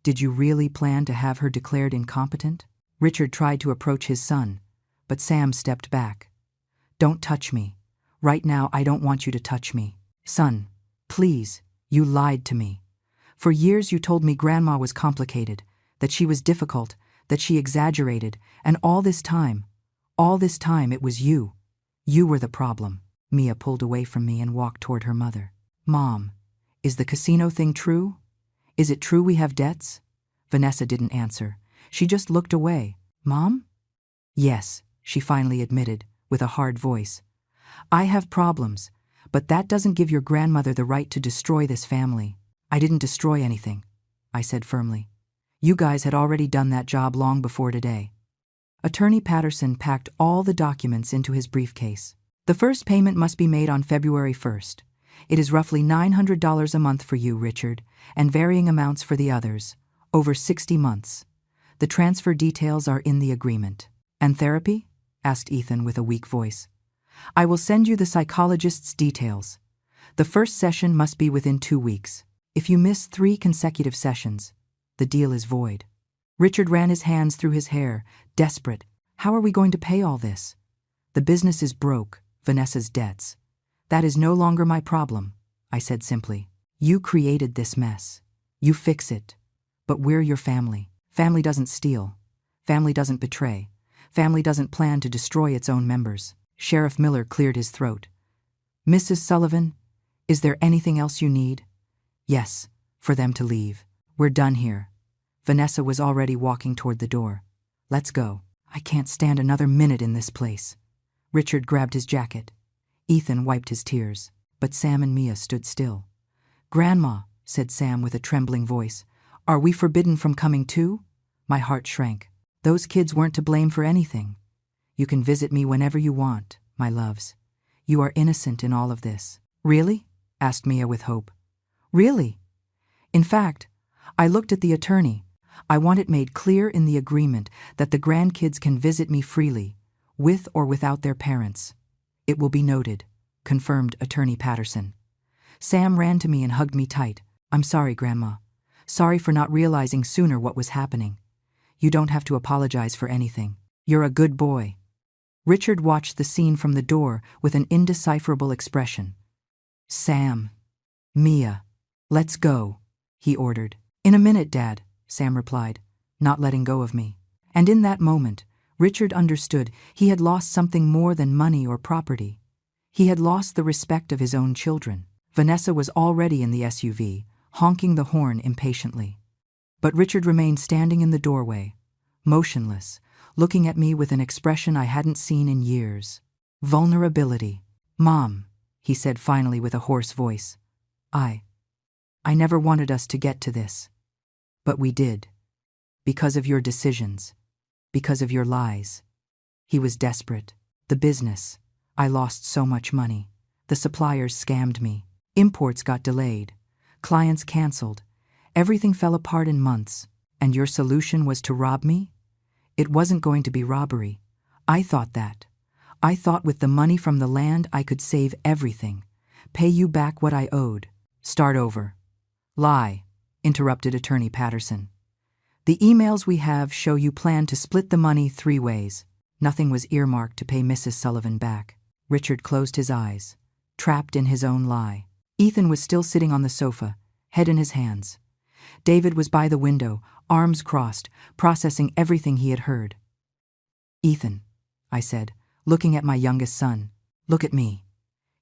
Did you really plan to have her declared incompetent?" Richard tried to approach his son, but Sam stepped back. "Don't touch me. Right now, I don't want you to touch me. Son, please, you lied to me. For years you told me Grandma was complicated, that she was difficult, that she exaggerated, and all this time it was you. You were the problem." Mia pulled away from me and walked toward her mother. "Mom, is the casino thing true? Is it true we have debts?" Vanessa didn't answer. She just looked away. "Mom?" "Yes," she finally admitted, with a hard voice. "I have problems, but that doesn't give your grandmother the right to destroy this family." "I didn't destroy anything," I said firmly. "You guys had already done that job long before today." Attorney Patterson packed all the documents into his briefcase. "The first payment must be made on February 1st. It is roughly $900 a month for you, Richard, and varying amounts for the others, over 60 months. The transfer details are in the agreement." "And therapy?" asked Ethan with a weak voice. "I will send you the psychologist's details. The first session must be within 2 weeks. If you miss 3 consecutive sessions, the deal is void." Richard ran his hands through his hair, desperate. "How are we going to pay all this? The business is broke, Vanessa's debts. That is no longer my problem," I said simply. "You created this mess. You fix it. But we're your family. Family doesn't steal. Family doesn't betray. Family doesn't plan to destroy its own members." Sheriff Miller cleared his throat. "Mrs. Sullivan, is there anything else you need?" "Yes, for them to leave." We're done here. Vanessa was already walking toward the door. Let's go. I can't stand another minute in this place. Richard grabbed his jacket. Ethan wiped his tears, but Sam and Mia stood still. Grandma, said Sam with a trembling voice, are we forbidden from coming too? My heart shrank. Those kids weren't to blame for anything. You can visit me whenever you want, my loves. You are innocent in all of this. Really? Asked Mia with hope. Really? In fact, I looked at the attorney. I want it made clear in the agreement that the grandkids can visit me freely, with or without their parents. It will be noted, confirmed Attorney Patterson. Sam ran to me and hugged me tight. I'm sorry, Grandma. Sorry for not realizing sooner what was happening. You don't have to apologize for anything. You're a good boy. Richard watched the scene from the door with an indecipherable expression. Sam. Mia. Let's go, he ordered. In a minute, Dad, Sam replied, not letting go of me. And in that moment, Richard understood he had lost something more than money or property. He had lost the respect of his own children. Vanessa was already in the SUV, honking the horn impatiently. But Richard remained standing in the doorway, motionless, looking at me with an expression I hadn't seen in years. Vulnerability. Mom, he said finally with a hoarse voice. I never wanted us to get to this. But we did. Because of your decisions. Because of your lies. He was desperate. The business. I lost so much money. The suppliers scammed me. Imports got delayed. Clients canceled. Everything fell apart in months. And your solution was to rob me? It wasn't going to be robbery. I thought that. I thought with the money from the land I could save everything. Pay you back what I owed. Start over. Lie, interrupted Attorney Patterson. The emails we have show you plan to split the money 3 ways. Nothing was earmarked to pay Mrs. Sullivan back. Richard closed his eyes, trapped in his own lie. Ethan was still sitting on the sofa, head in his hands. David was by the window, arms crossed, processing everything he had heard. Ethan, I said, looking at my youngest son, look at me.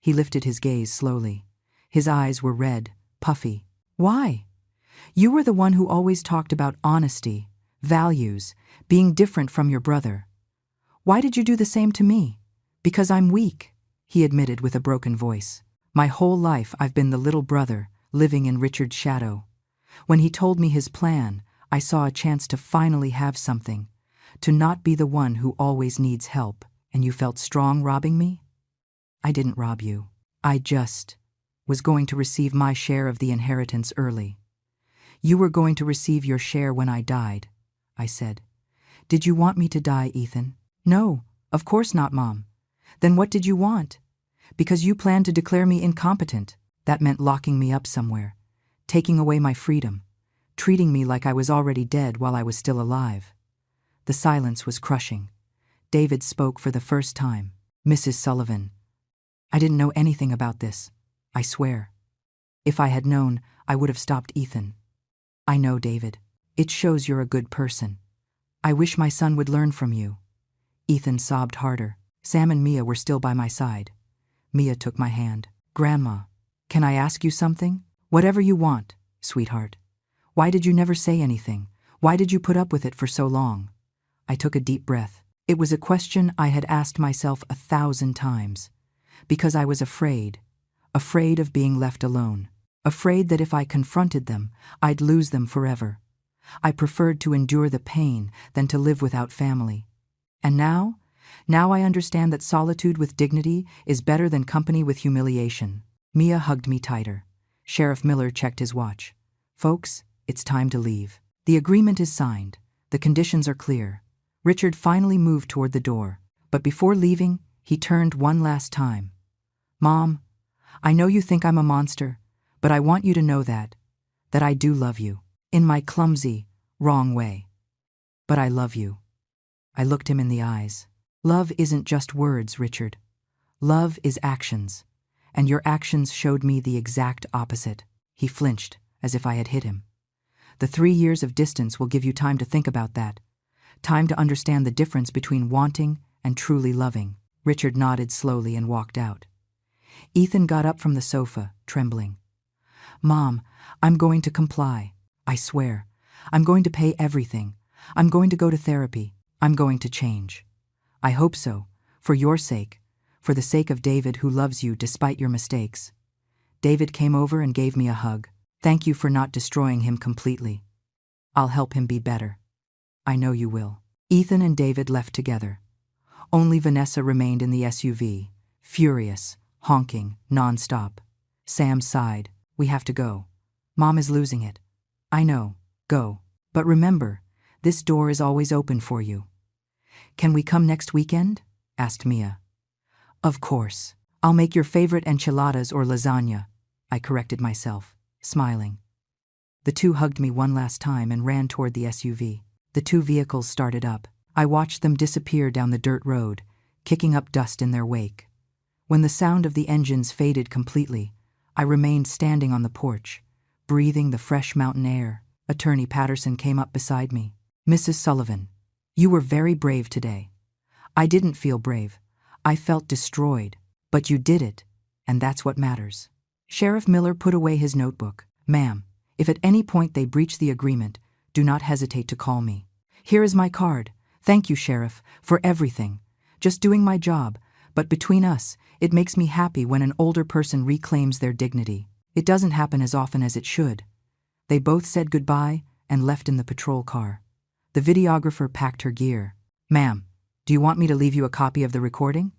He lifted his gaze slowly. His eyes were red, puffy. Why? You were the one who always talked about honesty, values, being different from your brother. Why did you do the same to me? Because I'm weak, he admitted with a broken voice. My whole life I've been the little brother, living in Richard's shadow. When he told me his plan, I saw a chance to finally have something, to not be the one who always needs help, and you felt strong robbing me? I didn't rob you. I just was going to receive my share of the inheritance early. You were going to receive your share when I died, I said. Did you want me to die, Ethan? No, of course not, Mom. Then what did you want? Because you planned to declare me incompetent. That meant locking me up somewhere, taking away my freedom, treating me like I was already dead while I was still alive. The silence was crushing. David spoke for the first time. Mrs. Sullivan. I didn't know anything about this, I swear. If I had known, I would have stopped Ethan. I know, David. It shows you're a good person. I wish my son would learn from you. Ethan sobbed harder. Sam and Mia were still by my side. Mia took my hand. Grandma, can I ask you something? Whatever you want, sweetheart. Why did you never say anything? Why did you put up with it for so long? I took a deep breath. It was a question I had asked myself 1,000 times. Because I was afraid of being left alone, afraid that if I confronted them, I'd lose them forever. I preferred to endure the pain than to live without family. And now I understand that solitude with dignity is better than company with humiliation. Mia hugged me tighter. Sheriff Miller checked his watch. Folks, it's time to leave. The agreement is signed. The conditions are clear. Richard finally moved toward the door, but before leaving, he turned one last time. Mom, I know you think I'm a monster, but I want you to know that I do love you, in my clumsy, wrong way. But I love you. I looked him in the eyes. Love isn't just words, Richard. Love is actions, and your actions showed me the exact opposite. He flinched, as if I had hit him. The 3 years of distance will give you time to think about that, time to understand the difference between wanting and truly loving. Richard nodded slowly and walked out. Ethan got up from the sofa, trembling. Mom, I'm going to comply. I swear. I'm going to pay everything. I'm going to go to therapy. I'm going to change. I hope so, for your sake, for the sake of David who loves you despite your mistakes. David came over and gave me a hug. Thank you for not destroying him completely. I'll help him be better. I know you will. Ethan and David left together. Only Vanessa remained in the SUV, furious, honking, non-stop. Sam sighed. We have to go. Mom is losing it. I know. Go. But remember, this door is always open for you. Can we come next weekend? Asked Mia. Of course. I'll make your favorite enchiladas or lasagna, I corrected myself, smiling. The two hugged me one last time and ran toward the SUV. The two vehicles started up. I watched them disappear down the dirt road, kicking up dust in their wake. When the sound of the engines faded completely, I remained standing on the porch, breathing the fresh mountain air. Attorney Patterson came up beside me. Mrs. Sullivan, you were very brave today. I didn't feel brave. I felt destroyed. But you did it, and that's what matters. Sheriff Miller put away his notebook. Ma'am, if at any point they breach the agreement, do not hesitate to call me. Here is my card. Thank you, Sheriff, for everything. Just doing my job, but between us, it makes me happy when an older person reclaims their dignity. It doesn't happen as often as it should. They both said goodbye and left in the patrol car. The videographer packed her gear. Ma'am, do you want me to leave you a copy of the recording?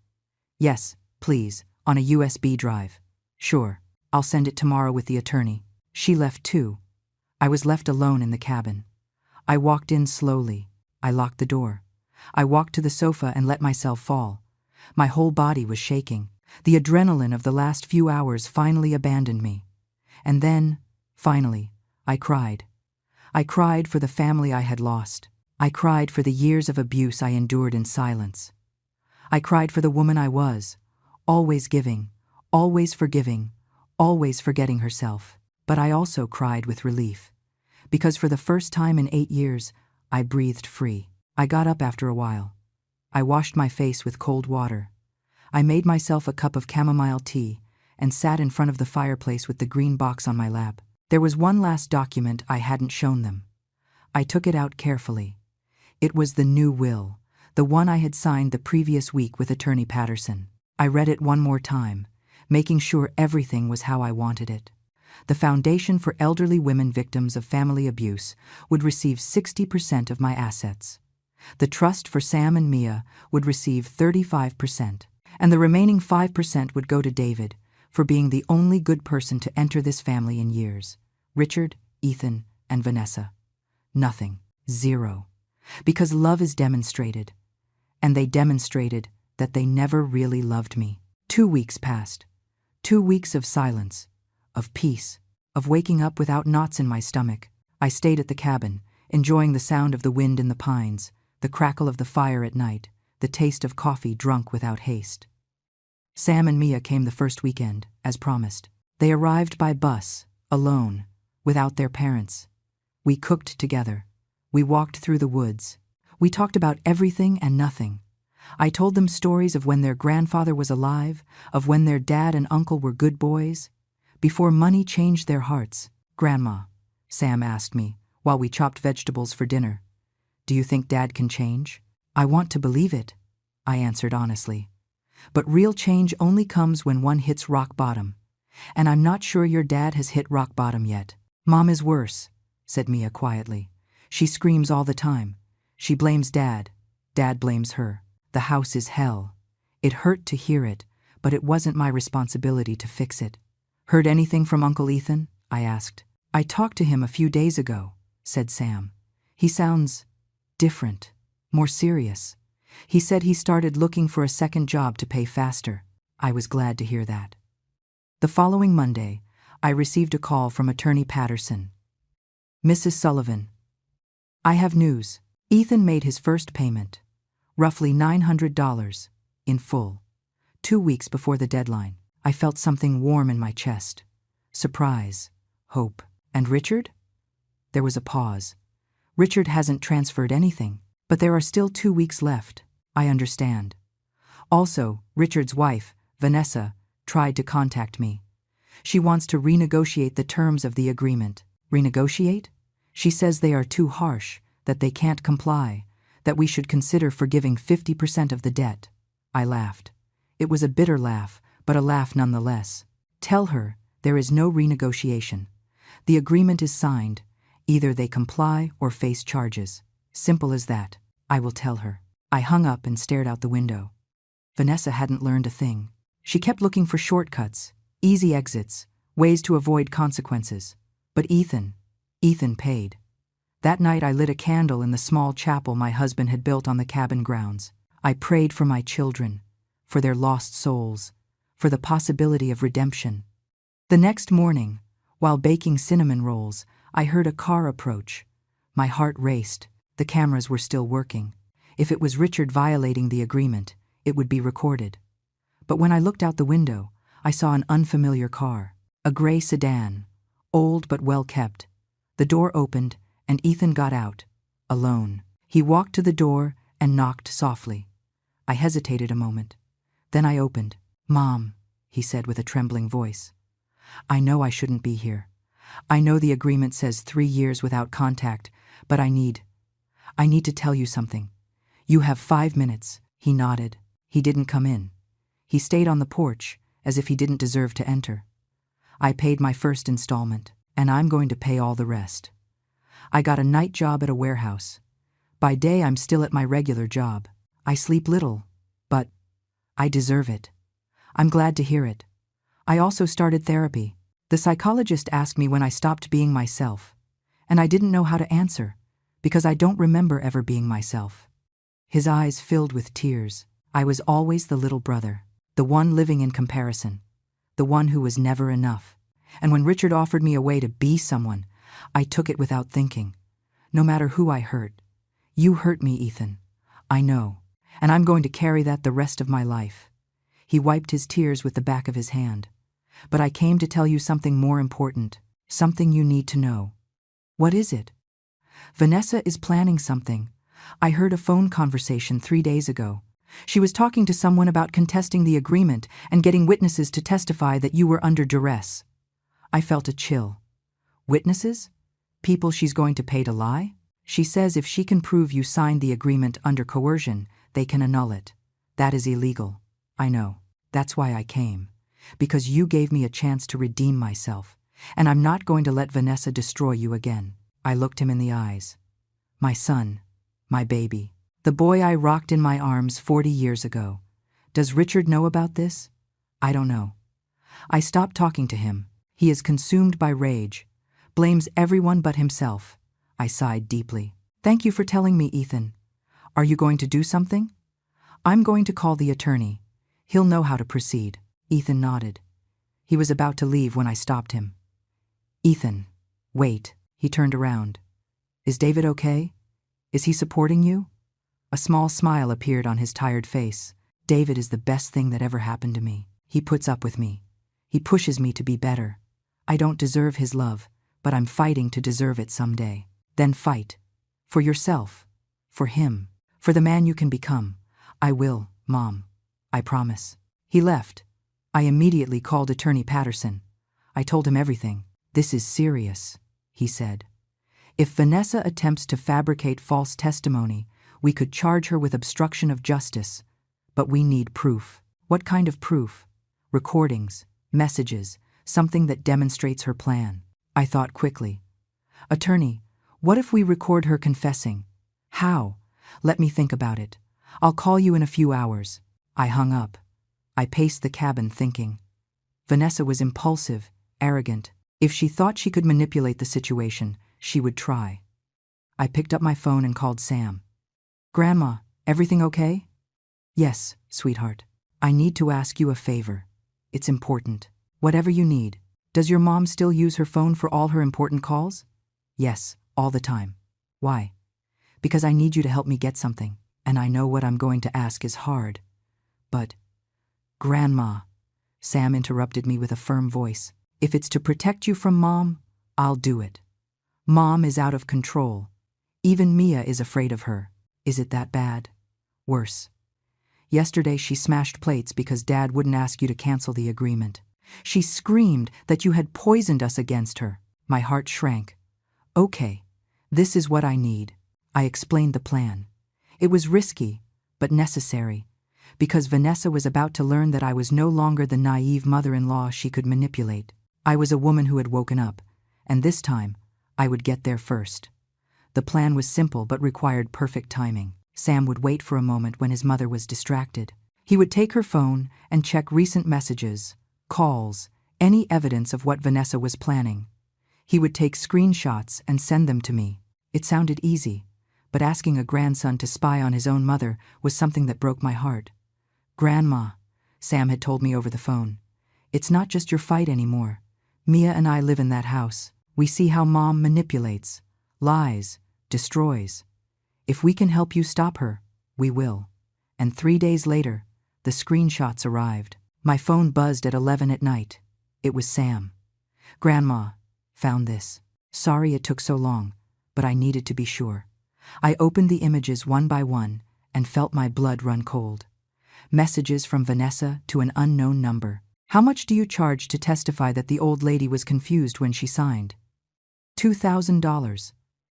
Yes, please, on a USB drive. Sure, I'll send it tomorrow with the attorney. She left too. I was left alone in the cabin. I walked in slowly. I locked the door. I walked to the sofa and let myself fall. My whole body was shaking. The adrenaline of the last few hours finally abandoned me. And then, finally, I cried. I cried for the family I had lost. I cried for the years of abuse I endured in silence. I cried for the woman I was, always giving, always forgiving, always forgetting herself. But I also cried with relief, because for the first time in 8 years, I breathed free. I got up after a while. I washed my face with cold water. I made myself a cup of chamomile tea and sat in front of the fireplace with the green box on my lap. There was one last document I hadn't shown them. I took it out carefully. It was the new will, the one I had signed the previous week with Attorney Patterson. I read it one more time, making sure everything was how I wanted it. The Foundation for Elderly Women Victims of Family Abuse would receive 60% of my assets. The Trust for Sam and Mia would receive 35%, and the remaining 5% would go to David for being the only good person to enter this family in years. Richard, Ethan, and Vanessa. Nothing. Zero. Because love is demonstrated. And they demonstrated that they never really loved me. 2 weeks passed. 2 weeks of silence, of peace, of waking up without knots in my stomach. I stayed at the cabin, enjoying the sound of the wind in the pines, the crackle of the fire at night, the taste of coffee drunk without haste. Sam and Mia came the first weekend, as promised. They arrived by bus, alone, without their parents. We cooked together. We walked through the woods. We talked about everything and nothing. I told them stories of when their grandfather was alive, of when their dad and uncle were good boys, before money changed their hearts. Grandma, Sam asked me, while we chopped vegetables for dinner, do you think Dad can change? I want to believe it, I answered honestly. But real change only comes when one hits rock bottom. And I'm not sure your dad has hit rock bottom yet. Mom is worse, said Mia quietly. She screams all the time. She blames Dad. Dad blames her. The house is hell. It hurt to hear it, but it wasn't my responsibility to fix it. Heard anything from Uncle Ethan? I asked. I talked to him a few days ago, said Sam. He sounds different, more serious. He said he started looking for a second job to pay faster. I was glad to hear that. The following Monday, I received a call from Attorney Patterson. Mrs. Sullivan, I have news. Ethan made his first payment, roughly $900, in full. 2 weeks before the deadline, I felt something warm in my chest. Surprise, hope. And Richard? There was a pause. Richard hasn't transferred anything, but there are still 2 weeks left. I understand. Also, Richard's wife, Vanessa, tried to contact me. She wants to renegotiate the terms of the agreement. Renegotiate? She says they are too harsh, that they can't comply, that we should consider forgiving 50% of the debt. I laughed. It was a bitter laugh, but a laugh nonetheless. Tell her there is no renegotiation. The agreement is signed. Either they comply or face charges. Simple as that. I will tell her. I hung up and stared out the window. Vanessa hadn't learned a thing. She kept looking for shortcuts, easy exits, ways to avoid consequences. But Ethan paid. That night I lit a candle in the small chapel my husband had built on the cabin grounds. I prayed for my children, for their lost souls, for the possibility of redemption. The next morning, while baking cinnamon rolls, I heard a car approach. My heart raced. The cameras were still working. If it was Richard violating the agreement, it would be recorded. But when I looked out the window, I saw an unfamiliar car, a gray sedan, old but well kept. The door opened, and Ethan got out, alone. He walked to the door and knocked softly. I hesitated a moment. Then I opened. "Mom," he said with a trembling voice. "I know I shouldn't be here. I know the agreement says 3 years without contact, but I need to tell you something. You have 5 minutes." He nodded. He didn't come in. He stayed on the porch, as if he didn't deserve to enter. "I paid my first installment, and I'm going to pay all the rest. I got a night job at a warehouse. By day I'm still at my regular job. I sleep little, but I deserve it. I'm glad to hear it. I also started therapy. The psychologist asked me when I stopped being myself, and I didn't know how to answer, because I don't remember ever being myself." His eyes filled with tears. I was always the little brother, the one living in comparison, the one who was never enough. And when Richard offered me a way to be someone, I took it without thinking. No matter who I hurt. You hurt me, Ethan. I know, and I'm going to carry that the rest of my life. He wiped his tears with the back of his hand. "But I came to tell you something more important, something you need to know." "What is it?" "Vanessa is planning something. I heard a phone conversation 3 days ago. She was talking to someone about contesting the agreement and getting witnesses to testify that you were under duress." I felt a chill. "Witnesses? People she's going to pay to lie?" "She says if she can prove you signed the agreement under coercion, they can annul it. That is illegal." "I know. That's why I came. Because you gave me a chance to redeem myself, and I'm not going to let Vanessa destroy you again." I looked him in the eyes. "My son, my baby, the boy I rocked in my arms 40 years ago. Does Richard know about this?" "I don't know." I stopped talking to him. He is consumed by rage, blames everyone but himself. I sighed deeply. "Thank you for telling me, Ethan. Are you going to do something?" "I'm going to call the attorney. He'll know how to proceed." Ethan nodded. He was about to leave when I stopped him. "Ethan, wait." He turned around. "Is David okay? Is he supporting you?" A small smile appeared on his tired face. "David is the best thing that ever happened to me. He puts up with me. He pushes me to be better. I don't deserve his love, but I'm fighting to deserve it someday." "Then fight. For yourself. For him. For the man you can become." "I will, Mom. I promise." He left. I immediately called Attorney Patterson. I told him everything. "This is serious," he said. "If Vanessa attempts to fabricate false testimony, we could charge her with obstruction of justice. But we need proof." "What kind of proof?" "Recordings, messages, something that demonstrates her plan." I thought quickly. "Attorney, what if we record her confessing?" "How?" "Let me think about it. I'll call you in a few hours." I hung up. I paced the cabin thinking. Vanessa was impulsive, arrogant. If she thought she could manipulate the situation, she would try. I picked up my phone and called Sam. "Grandma, everything okay?" "Yes, sweetheart. I need to ask you a favor. It's important. Whatever you need." "Does your mom still use her phone for all her important calls?" "Yes, all the time." "Why?" "Because I need you to help me get something, and I know what I'm going to ask is hard. But..." "Grandma," Sam interrupted me with a firm voice, "if it's to protect you from Mom, I'll do it. Mom is out of control. Even Mia is afraid of her. Is it that bad? Worse. Yesterday she smashed plates because Dad wouldn't ask you to cancel the agreement. She screamed that you had poisoned us against her." My heart shrank. "Okay, This is what I need. I explained the plan. It was risky, but necessary, because Vanessa was about to learn that I was no longer the naive mother-in-law she could manipulate. I was a woman who had woken up, and this time, I would get there first. The plan was simple but required perfect timing. Sam would wait for a moment when his mother was distracted. He would take her phone and check recent messages, calls, any evidence of what Vanessa was planning. He would take screenshots and send them to me. It sounded easy, but asking a grandson to spy on his own mother was something that broke my heart. "Grandma," Sam had told me over the phone, "it's not just your fight anymore. Mia and I live in that house. We see how Mom manipulates, lies, destroys. If we can help you stop her, we will." And 3 days later, the screenshots arrived. My phone buzzed at 11 at night. It was Sam. "Grandma, found this. Sorry it took so long, but I needed to be sure." I opened the images one by one and felt my blood run cold. Messages from Vanessa to an unknown number. "How much do you charge to testify that the old lady was confused when she signed?" $2,000.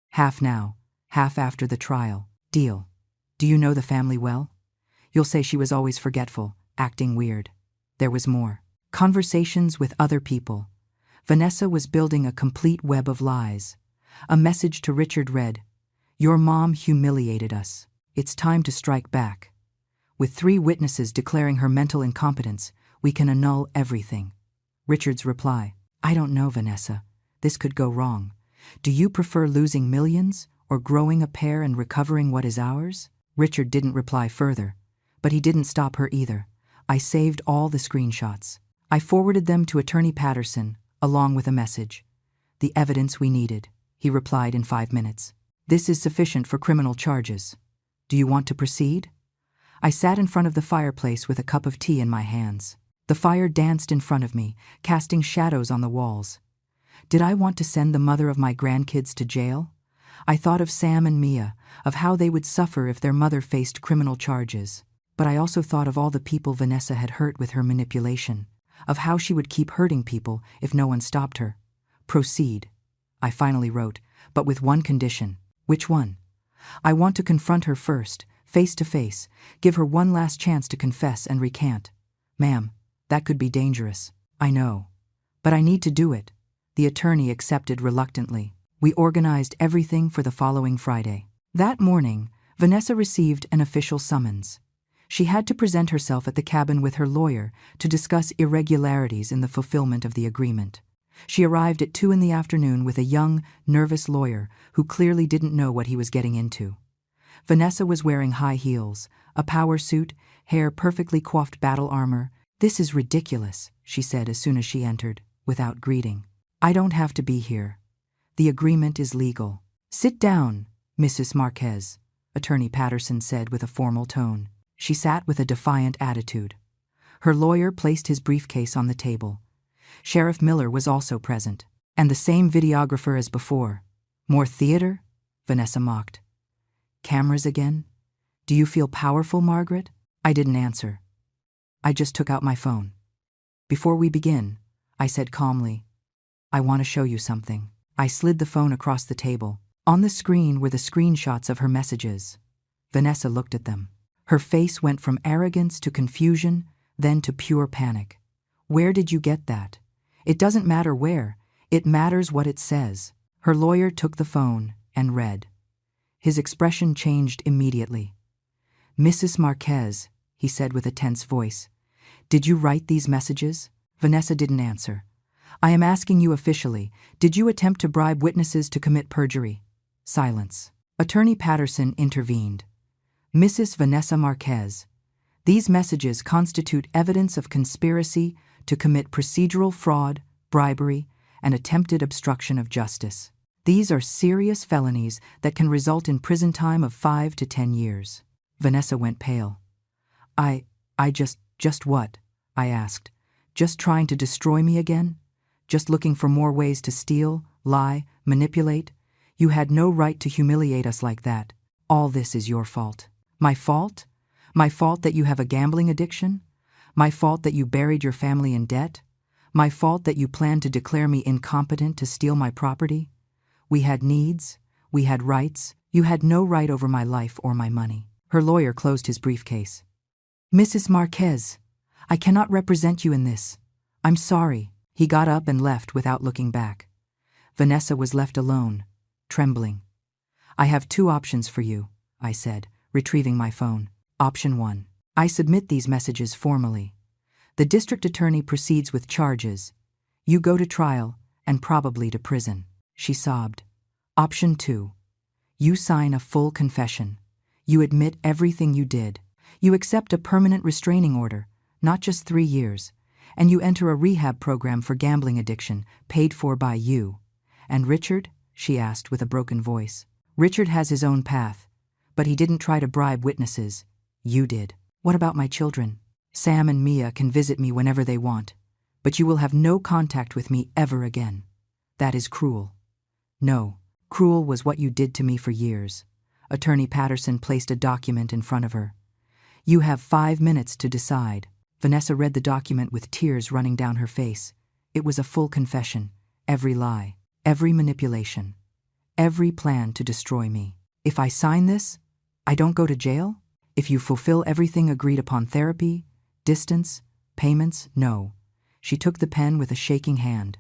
Half now, half after the trial. Deal. Do you know the family well? You'll say she was always forgetful, acting weird. There was more. Conversations with other people. Vanessa was building a complete web of lies. A message to Richard read, "Your mom humiliated us. It's time to strike back. With 3 witnesses declaring her mental incompetence, we can annul everything." Richard's reply, "I don't know, Vanessa. This could go wrong. Do you prefer losing millions or growing a pair and recovering what is ours?" Richard didn't reply further, but he didn't stop her either. I saved all the screenshots. I forwarded them to Attorney Patterson, along with a message. "The evidence we needed," he replied in 5 minutes. "This is sufficient for criminal charges. Do you want to proceed?" I sat in front of the fireplace with a cup of tea in my hands. The fire danced in front of me, casting shadows on the walls. Did I want to send the mother of my grandkids to jail? I thought of Sam and Mia, of how they would suffer if their mother faced criminal charges. But I also thought of all the people Vanessa had hurt with her manipulation, of how she would keep hurting people if no one stopped her. "Proceed," I finally wrote, but with one condition. "Which one?" "I want to confront her first, face to face, give her one last chance to confess and recant." "Ma'am, that could be dangerous." "I know. But I need to do it." The attorney accepted reluctantly. We organized everything for the following Friday. That morning, Vanessa received an official summons. She had to present herself at the cabin with her lawyer to discuss irregularities in the fulfillment of the agreement. She arrived at 2 in the afternoon with a young, nervous lawyer who clearly didn't know what he was getting into. Vanessa was wearing high heels, a power suit, hair perfectly coiffed battle armor. "This is ridiculous," she said as soon as she entered, without greeting. "I don't have to be here. The agreement is legal." "Sit down, Mrs. Marquez," Attorney Patterson said with a formal tone. She sat with a defiant attitude. Her lawyer placed his briefcase on the table. Sheriff Miller was also present. "And the same videographer as before. More theater?" Vanessa mocked. "Cameras again? Do you feel powerful, Margaret?" I didn't answer. I just took out my phone. "Before we begin," I said calmly, "I want to show you something." I slid the phone across the table. On the screen were the screenshots of her messages. Vanessa looked at them. Her face went from arrogance to confusion, then to pure panic. "Where did you get that?" "It doesn't matter where. It matters what it says." Her lawyer took the phone and read. His expression changed immediately. "Mrs. Marquez," he said with a tense voice, "did you write these messages?" Vanessa didn't answer. "I am asking you officially, did you attempt to bribe witnesses to commit perjury?" Silence. Attorney Patterson intervened. "Mrs. Vanessa Marquez, these messages constitute evidence of conspiracy to commit procedural fraud, bribery, and attempted obstruction of justice. These are serious felonies that can result in prison time of 5 to 10 years. Vanessa went pale. I just what?" I asked. "Just trying to destroy me again? Just looking for more ways to steal, lie, manipulate? You had no right to humiliate us like that. All this is your fault." "My fault? My fault that you have a gambling addiction? My fault that you buried your family in debt? My fault that you planned to declare me incompetent to steal my property? We had needs. We had rights. You had no right over my life or my money. Her lawyer closed his briefcase. Mrs. Marquez, I cannot represent you in this. I'm sorry. He got up and left without looking back. Vanessa was left alone, trembling. I have two options for you, I said, retrieving my phone. Option 1. I submit these messages formally. The district attorney proceeds with charges. You go to trial and probably to prison. She sobbed. Option 2. You sign a full confession. You admit everything you did. You accept a permanent restraining order, not just 3 years, and you enter a rehab program for gambling addiction, paid for by you. And Richard? She asked with a broken voice. Richard has his own path, but he didn't try to bribe witnesses. You did. What about my children? Sam and Mia can visit me whenever they want, but you will have no contact with me ever again. That is cruel. No, cruel was what you did to me for years. Attorney Patterson placed a document in front of her. You have 5 minutes to decide. Vanessa read the document with tears running down her face. It was a full confession. Every lie, every manipulation, every plan to destroy me. If I sign this, I don't go to jail? If you fulfill everything agreed upon, therapy, distance, payments, no. She took the pen with a shaking hand.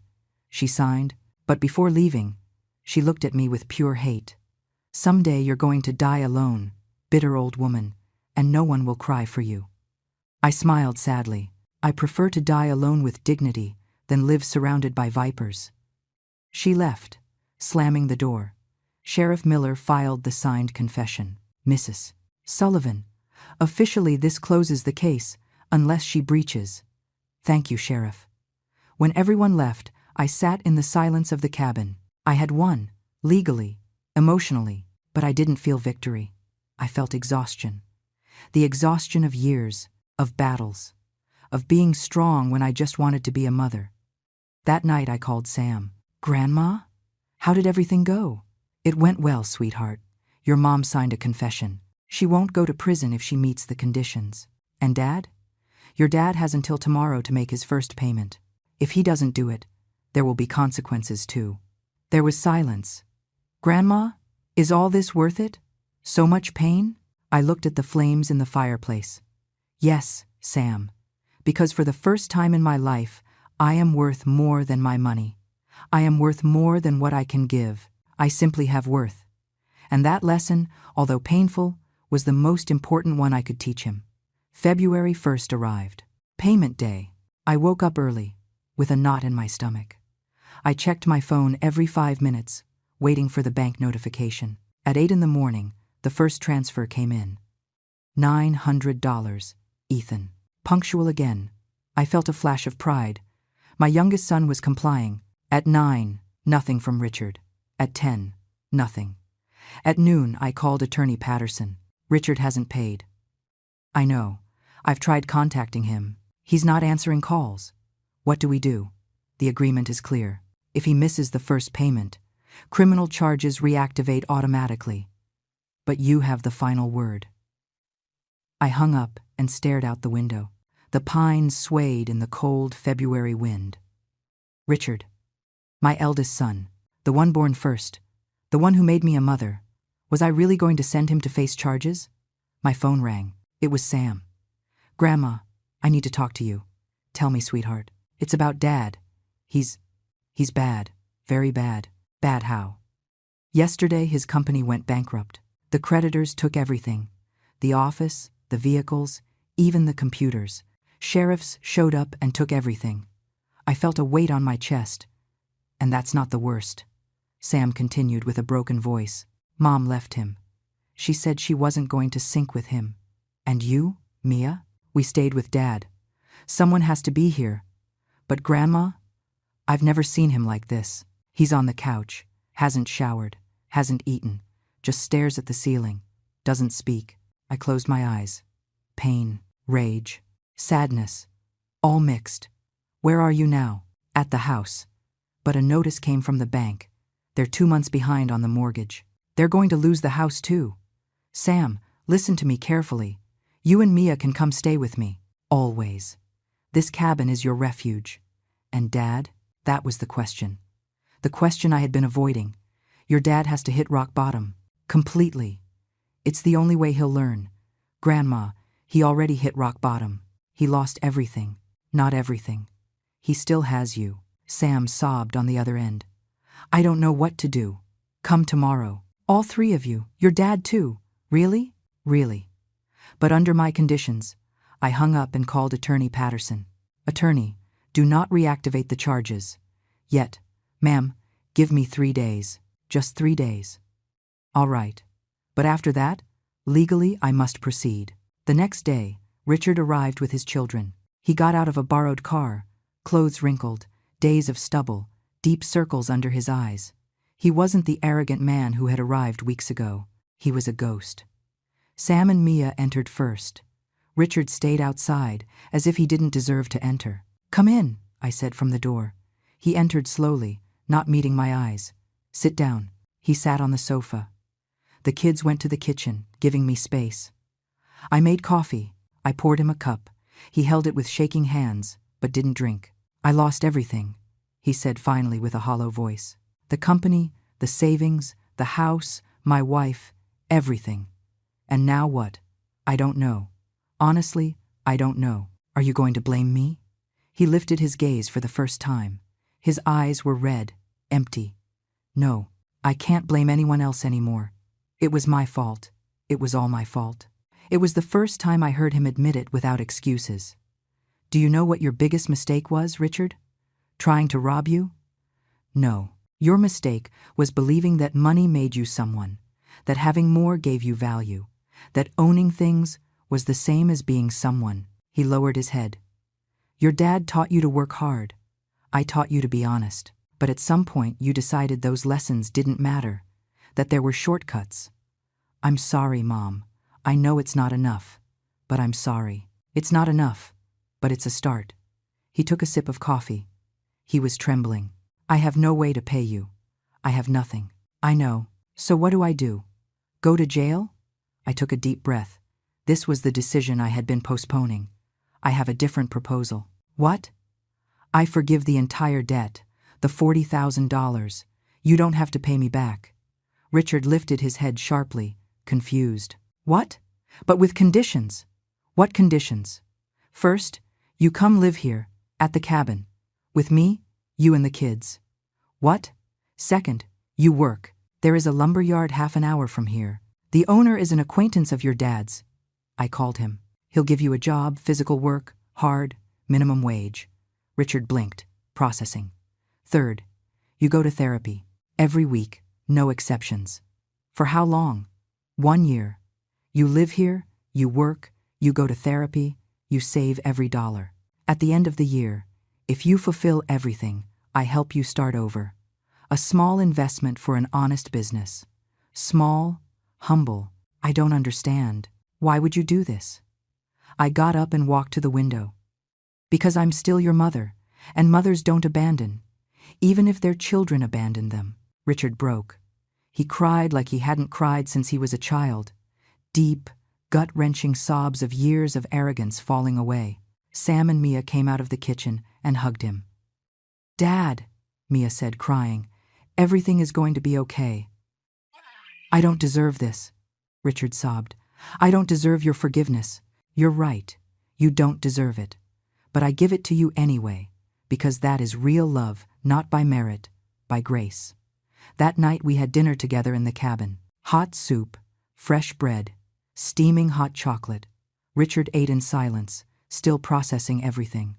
She signed, but before leaving, she looked at me with pure hate. Someday you're going to die alone, bitter old woman, and no one will cry for you. I smiled sadly. I prefer to die alone with dignity than live surrounded by vipers. She left, slamming the door. Sheriff Miller filed the signed confession. Mrs. Sullivan, officially this closes the case, unless she breaches. Thank you, Sheriff. When everyone left, I sat in the silence of the cabin. I had won, legally, emotionally, but I didn't feel victory. I felt exhaustion. The exhaustion of years, of battles, of being strong when I just wanted to be a mother. That night I called Sam. Grandma? How did everything go? It went well, sweetheart. Your mom signed a confession. She won't go to prison if she meets the conditions. And Dad? Your dad has until tomorrow to make his first payment. If he doesn't do it, there will be consequences too. There was silence. Grandma, is all this worth it? So much pain? I looked at the flames in the fireplace. Yes, Sam, because for the first time in my life, I am worth more than my money. I am worth more than what I can give. I simply have worth. And that lesson, although painful, was the most important one I could teach him. February 1st arrived. Payment day. I woke up early, with a knot in my stomach. I checked my phone every 5 minutes, waiting for the bank notification. At 8 in the morning, the first transfer came in. $900, Ethan. Punctual again. I felt a flash of pride. My youngest son was complying. At 9, nothing from Richard. At 10, nothing. At noon, I called Attorney Patterson. Richard hasn't paid. I know. I've tried contacting him. He's not answering calls. What do we do? The agreement is clear. If he misses the first payment, criminal charges reactivate automatically. But you have the final word. I hung up and stared out the window. The pines swayed in the cold February wind. Richard, my eldest son, the one born first, the one who made me a mother, was I really going to send him to face charges? My phone rang. It was Sam. Grandma, I need to talk to you. Tell me, sweetheart. It's about Dad. He's bad. Very bad. Bad how? Yesterday his company went bankrupt. The creditors took everything. The office, the vehicles, even the computers. Sheriffs showed up and took everything. I felt a weight on my chest. And that's not the worst. Sam continued with a broken voice. Mom left him. She said she wasn't going to sink with him. And you, Mia? We stayed with Dad. Someone has to be here. But Grandma? I've never seen him like this. He's on the couch, hasn't showered, hasn't eaten, just stares at the ceiling, doesn't speak. I closed my eyes. Pain, rage, sadness, all mixed. Where are you now? At the house. But a notice came from the bank. They're 2 months behind on the mortgage. They're going to lose the house too. Sam, listen to me carefully. You and Mia can come stay with me. Always. This cabin is your refuge. And Dad? That was the question. The question I had been avoiding. Your dad has to hit rock bottom. Completely. It's the only way he'll learn. Grandma, he already hit rock bottom. He lost everything. Not everything. He still has you. Sam sobbed on the other end. I don't know what to do. Come tomorrow. All three of you. Your dad too. Really? Really. But under my conditions. I hung up and called Attorney Patterson. Attorney, do not reactivate the charges. Yet. Ma'am, give me 3 days. Just 3 days. All right. But after that, legally I must proceed. The next day, Richard arrived with his children. He got out of a borrowed car, clothes wrinkled, days of stubble, deep circles under his eyes. He wasn't the arrogant man who had arrived weeks ago. He was a ghost. Sam and Mia entered first. Richard stayed outside, as if he didn't deserve to enter. Come in, I said from the door. He entered slowly, not meeting my eyes. Sit down. He sat on the sofa. The kids went to the kitchen, giving me space. I made coffee. I poured him a cup. He held it with shaking hands, but didn't drink. I lost everything, he said finally with a hollow voice. The company, the savings, the house, my wife, everything. And now what? I don't know. Honestly, I don't know. Are you going to blame me? He lifted his gaze for the first time. His eyes were red, empty. No, I can't blame anyone else anymore. It was my fault. It was all my fault. It was the first time I heard him admit it without excuses. Do you know what your biggest mistake was, Richard? Trying to rob you? No. Your mistake was believing that money made you someone, that having more gave you value, that owning things was the same as being someone. He lowered his head. Your dad taught you to work hard. I taught you to be honest. But at some point you decided those lessons didn't matter, that there were shortcuts. I'm sorry, Mom. I know it's not enough, but I'm sorry. It's not enough, but it's a start. He took a sip of coffee. He was trembling. I have no way to pay you. I have nothing. I know. So what do I do? Go to jail? I took a deep breath. This was the decision I had been postponing. I have a different proposal. What? I forgive the entire debt, the $40,000. You don't have to pay me back. Richard lifted his head sharply, confused. What? But with conditions. What conditions? First, you come live here, at the cabin. With me, you and the kids. What? Second, you work. There is a lumberyard half an hour from here. The owner is an acquaintance of your dad's. I called him. He'll give you a job, physical work, hard, minimum wage. Richard blinked, processing. Third, you go to therapy. Every week, no exceptions. For how long? 1 year. You live here, you work, you go to therapy, you save every dollar. At the end of the year, if you fulfill everything, I help you start over. A small investment for an honest business. Small, humble. I don't understand. Why would you do this? I got up and walked to the window. Because I'm still your mother, and mothers don't abandon, even if their children abandon them. Richard broke. He cried like he hadn't cried since he was a child. Deep, gut-wrenching sobs of years of arrogance falling away. Sam and Mia came out of the kitchen and hugged him. Dad, Mia said, crying, everything is going to be okay. I don't deserve this, Richard sobbed. I don't deserve your forgiveness. You're right. You don't deserve it. But I give it to you anyway, because that is real love, not by merit, by grace. That night we had dinner together in the cabin. Hot soup, fresh bread, steaming hot chocolate. Richard ate in silence, still processing everything.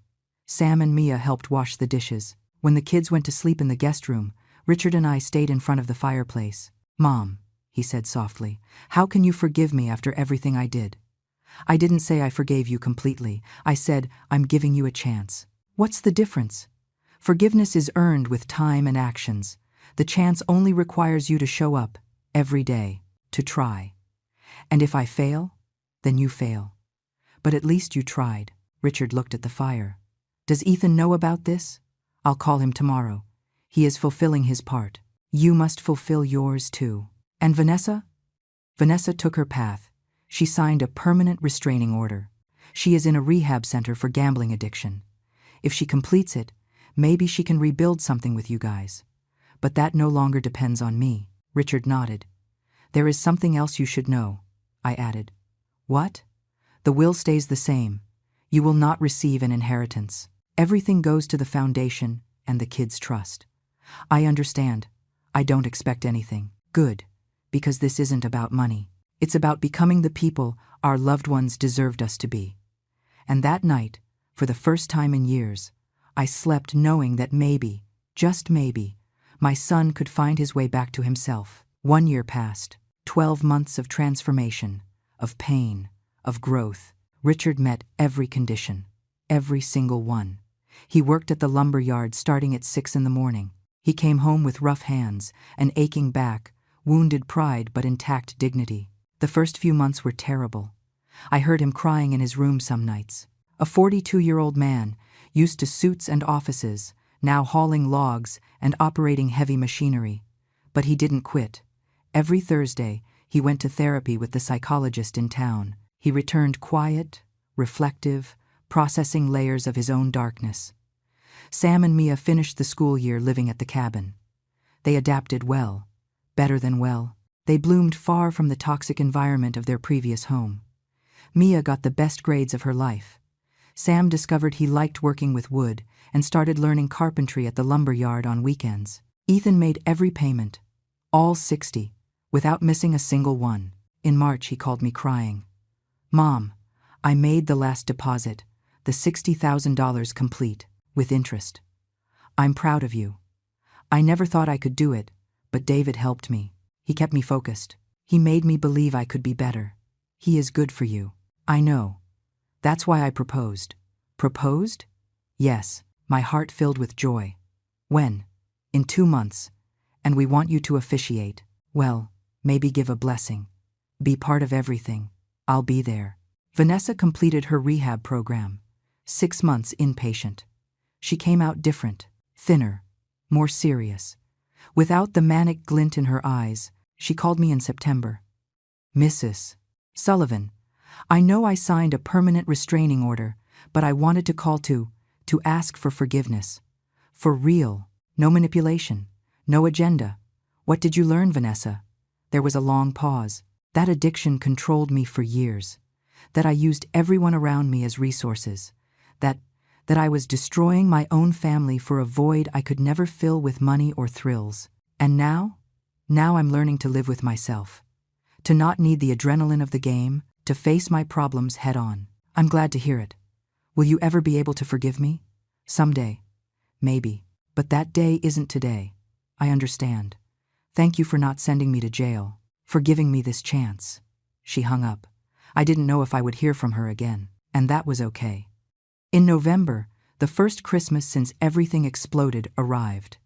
Sam and Mia helped wash the dishes. When the kids went to sleep in the guest room, Richard and I stayed in front of the fireplace. Mom, he said softly, how can you forgive me after everything I did? I didn't say I forgave you completely. I said, I'm giving you a chance. What's the difference? Forgiveness is earned with time and actions. The chance only requires you to show up, every day, to try. And if I fail, then you fail. But at least you tried. Richard looked at the fire. Does Ethan know about this? I'll call him tomorrow. He is fulfilling his part. You must fulfill yours too. And Vanessa? Vanessa took her path. She signed a permanent restraining order. She is in a rehab center for gambling addiction. If she completes it, maybe she can rebuild something with you guys. But that no longer depends on me. Richard nodded. There is something else you should know, I added. What? The will stays the same. You will not receive an inheritance. Everything goes to the foundation and the kids' trust. I understand. I don't expect anything. Good, because this isn't about money. It's about becoming the people our loved ones deserved us to be. And that night, for the first time in years, I slept knowing that maybe, just maybe, my son could find his way back to himself. 1 year passed, 12 months of transformation, of pain, of growth. Richard met every condition, every single one. He worked at the lumber yard starting at 6 in the morning. He came home with rough hands, an aching back, wounded pride but intact dignity. The first few months were terrible. I heard him crying in his room some nights. A 42-year-old man, used to suits and offices, now hauling logs and operating heavy machinery. But he didn't quit. Every Thursday, he went to therapy with the psychologist in town. He returned quiet, reflective, processing layers of his own darkness. Sam and Mia finished the school year living at the cabin. They adapted well, better than well. They bloomed far from the toxic environment of their previous home. Mia got the best grades of her life. Sam discovered he liked working with wood and started learning carpentry at the lumber yard on weekends. Ethan made every payment, all 60, without missing a single one. In March, he called me crying. Mom, I made the last deposit, the $60,000 complete, with interest. I'm proud of you. I never thought I could do it, but David helped me. He kept me focused. He made me believe I could be better. He is good for you. I know. That's why I proposed. Proposed? Yes, my heart filled with joy. When? In 2 months. And we want you to officiate. Well, maybe give a blessing. Be part of everything. I'll be there. Vanessa completed her rehab program. 6 months inpatient. She came out different, thinner, more serious. Without the manic glint in her eyes, she called me in September. Mrs. Sullivan, I know I signed a permanent restraining order, but I wanted to call to ask for forgiveness. For real, no manipulation, no agenda. What did you learn, Vanessa? There was a long pause. That addiction controlled me for years. That I used everyone around me as resources. That I was destroying my own family for a void I could never fill with money or thrills. And now I'm learning to live with myself. To not need the adrenaline of the game, to face my problems head on. I'm glad to hear it. Will you ever be able to forgive me? Someday. Maybe. But that day isn't today. I understand. Thank you for not sending me to jail, for giving me this chance. She hung up. I didn't know if I would hear from her again, and that was okay. In November, the first Christmas since everything exploded arrived.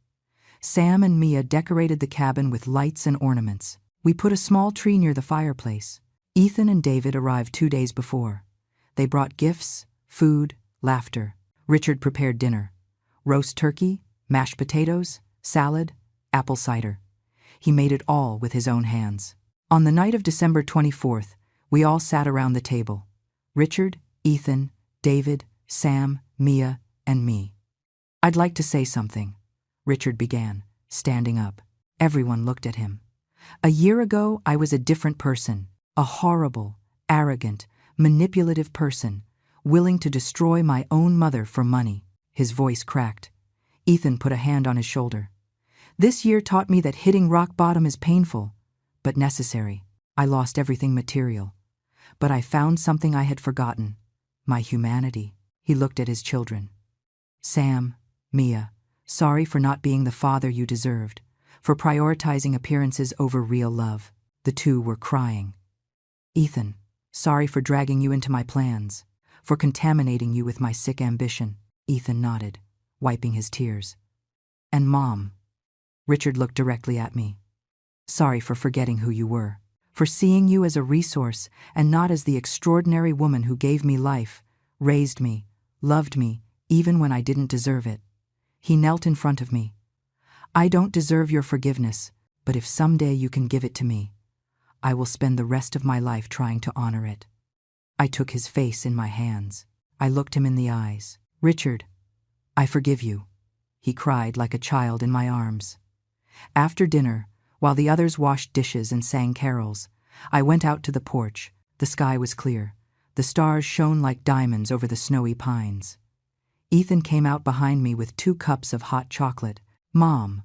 Sam and Mia decorated the cabin with lights and ornaments. We put a small tree near the fireplace. Ethan and David arrived 2 days before. They brought gifts, food, laughter. Richard prepared dinner. Roast turkey, mashed potatoes, salad, apple cider. He made it all with his own hands. On the night of December 24th, we all sat around the table. Richard, Ethan, David, Sam, Mia, and me. I'd like to say something, Richard began, standing up. Everyone looked at him. A year ago, I was a different person, a horrible, arrogant, manipulative person, willing to destroy my own mother for money. His voice cracked. Ethan put a hand on his shoulder. This year taught me that hitting rock bottom is painful, but necessary. I lost everything material. But I found something I had forgotten, my humanity. He looked at his children. Sam, Mia, sorry for not being the father you deserved, for prioritizing appearances over real love. The two were crying. Ethan, sorry for dragging you into my plans, for contaminating you with my sick ambition. Ethan nodded, wiping his tears. And Mom. Richard looked directly at me. Sorry for forgetting who you were, for seeing you as a resource and not as the extraordinary woman who gave me life, raised me, loved me, even when I didn't deserve it. He knelt in front of me. I don't deserve your forgiveness, but if someday you can give it to me, I will spend the rest of my life trying to honor it. I took his face in my hands. I looked him in the eyes. Richard, I forgive you, he cried like a child in my arms. After dinner, While the others washed dishes and sang carols, I went out to the porch. The sky was clear. The stars shone like diamonds over the snowy pines. Ethan came out behind me with 2 cups of hot chocolate. "Mom,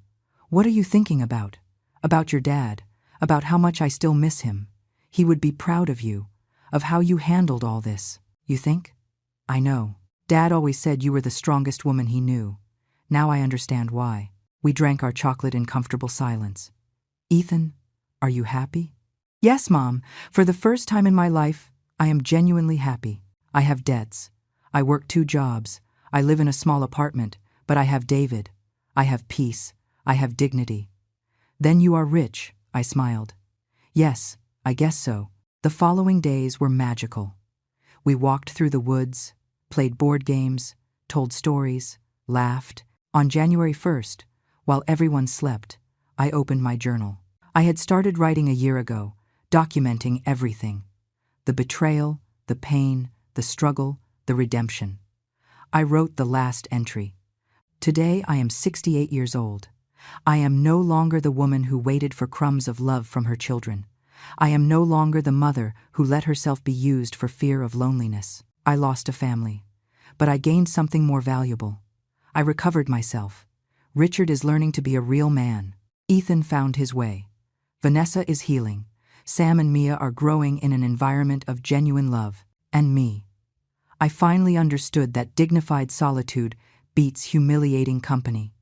what are you thinking about? About your dad, about how much I still miss him. He would be proud of you, of how you handled all this. You think?" "I know. Dad always said you were the strongest woman he knew. Now I understand why." We drank our chocolate in comfortable silence. "Ethan, are you happy?" "Yes, Mom. For the first time in my life, I am genuinely happy. I have debts. I work 2 jobs. I live in a small apartment, but I have David. I have peace. I have dignity." "Then you are rich," I smiled. "Yes, I guess so." The following days were magical. We walked through the woods, played board games, told stories, laughed. On January 1st, while everyone slept, I opened my journal. I had started writing a year ago, documenting everything. The betrayal, the pain, the struggle, the redemption. I wrote the last entry. Today I am 68 years old. I am no longer the woman who waited for crumbs of love from her children. I am no longer the mother who let herself be used for fear of loneliness. I lost a family, but I gained something more valuable. I recovered myself. Richard is learning to be a real man. Ethan found his way. Vanessa is healing. Sam and Mia are growing in an environment of genuine love. And me. I finally understood that dignified solitude beats humiliating company.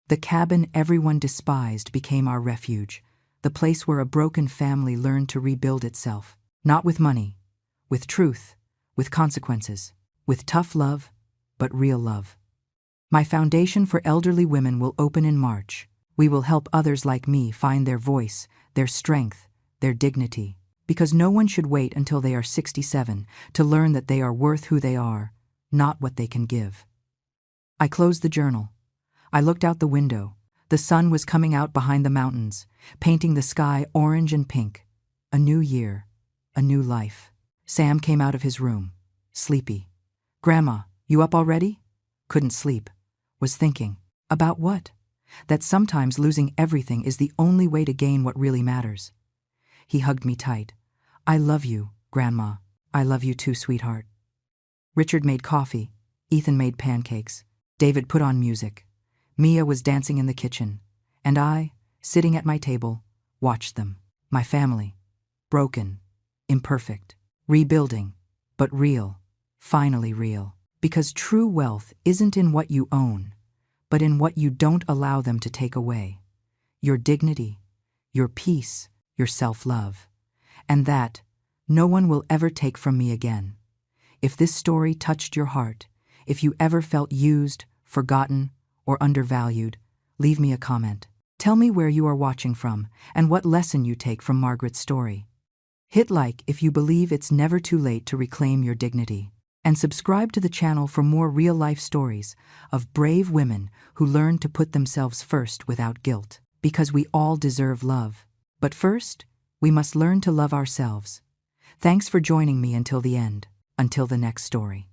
The cabin everyone despised became our refuge, the place where a broken family learned to rebuild itself. Not with money, with truth, with consequences, with tough love, but real love. My foundation for elderly women will open in March. We will help others like me find their voice, their strength, their dignity. Because no one should wait until they are 67 to learn that they are worth who they are, not what they can give. I closed the journal. I looked out the window. The sun was coming out behind the mountains, painting the sky orange and pink. A new year, a new life. Sam came out of his room, sleepy. "Grandma, you up already?" Couldn't sleep. Was thinking. About what? That sometimes losing everything is the only way to gain what really matters. He hugged me tight. "I love you, Grandma. I love you too, sweetheart." Richard made coffee. Ethan made pancakes. David put on music. Mia was dancing in the kitchen. And I, sitting at my table, watched them. My family. Broken. Imperfect. Rebuilding. But real. Finally real. Because true wealth isn't in what you own, but in what you don't allow them to take away. Your dignity, your peace, your self-love. And that no one will ever take from me again. If this story touched your heart, if you ever felt used, forgotten, or undervalued, leave me a comment. Tell me where you are watching from and what lesson you take from Margaret's story. Hit like if you believe it's never too late to reclaim your dignity. And subscribe to the channel for more real-life stories of brave women who learn to put themselves first without guilt. Because we all deserve love. But first, we must learn to love ourselves. Thanks for joining me until the end. Until the next story.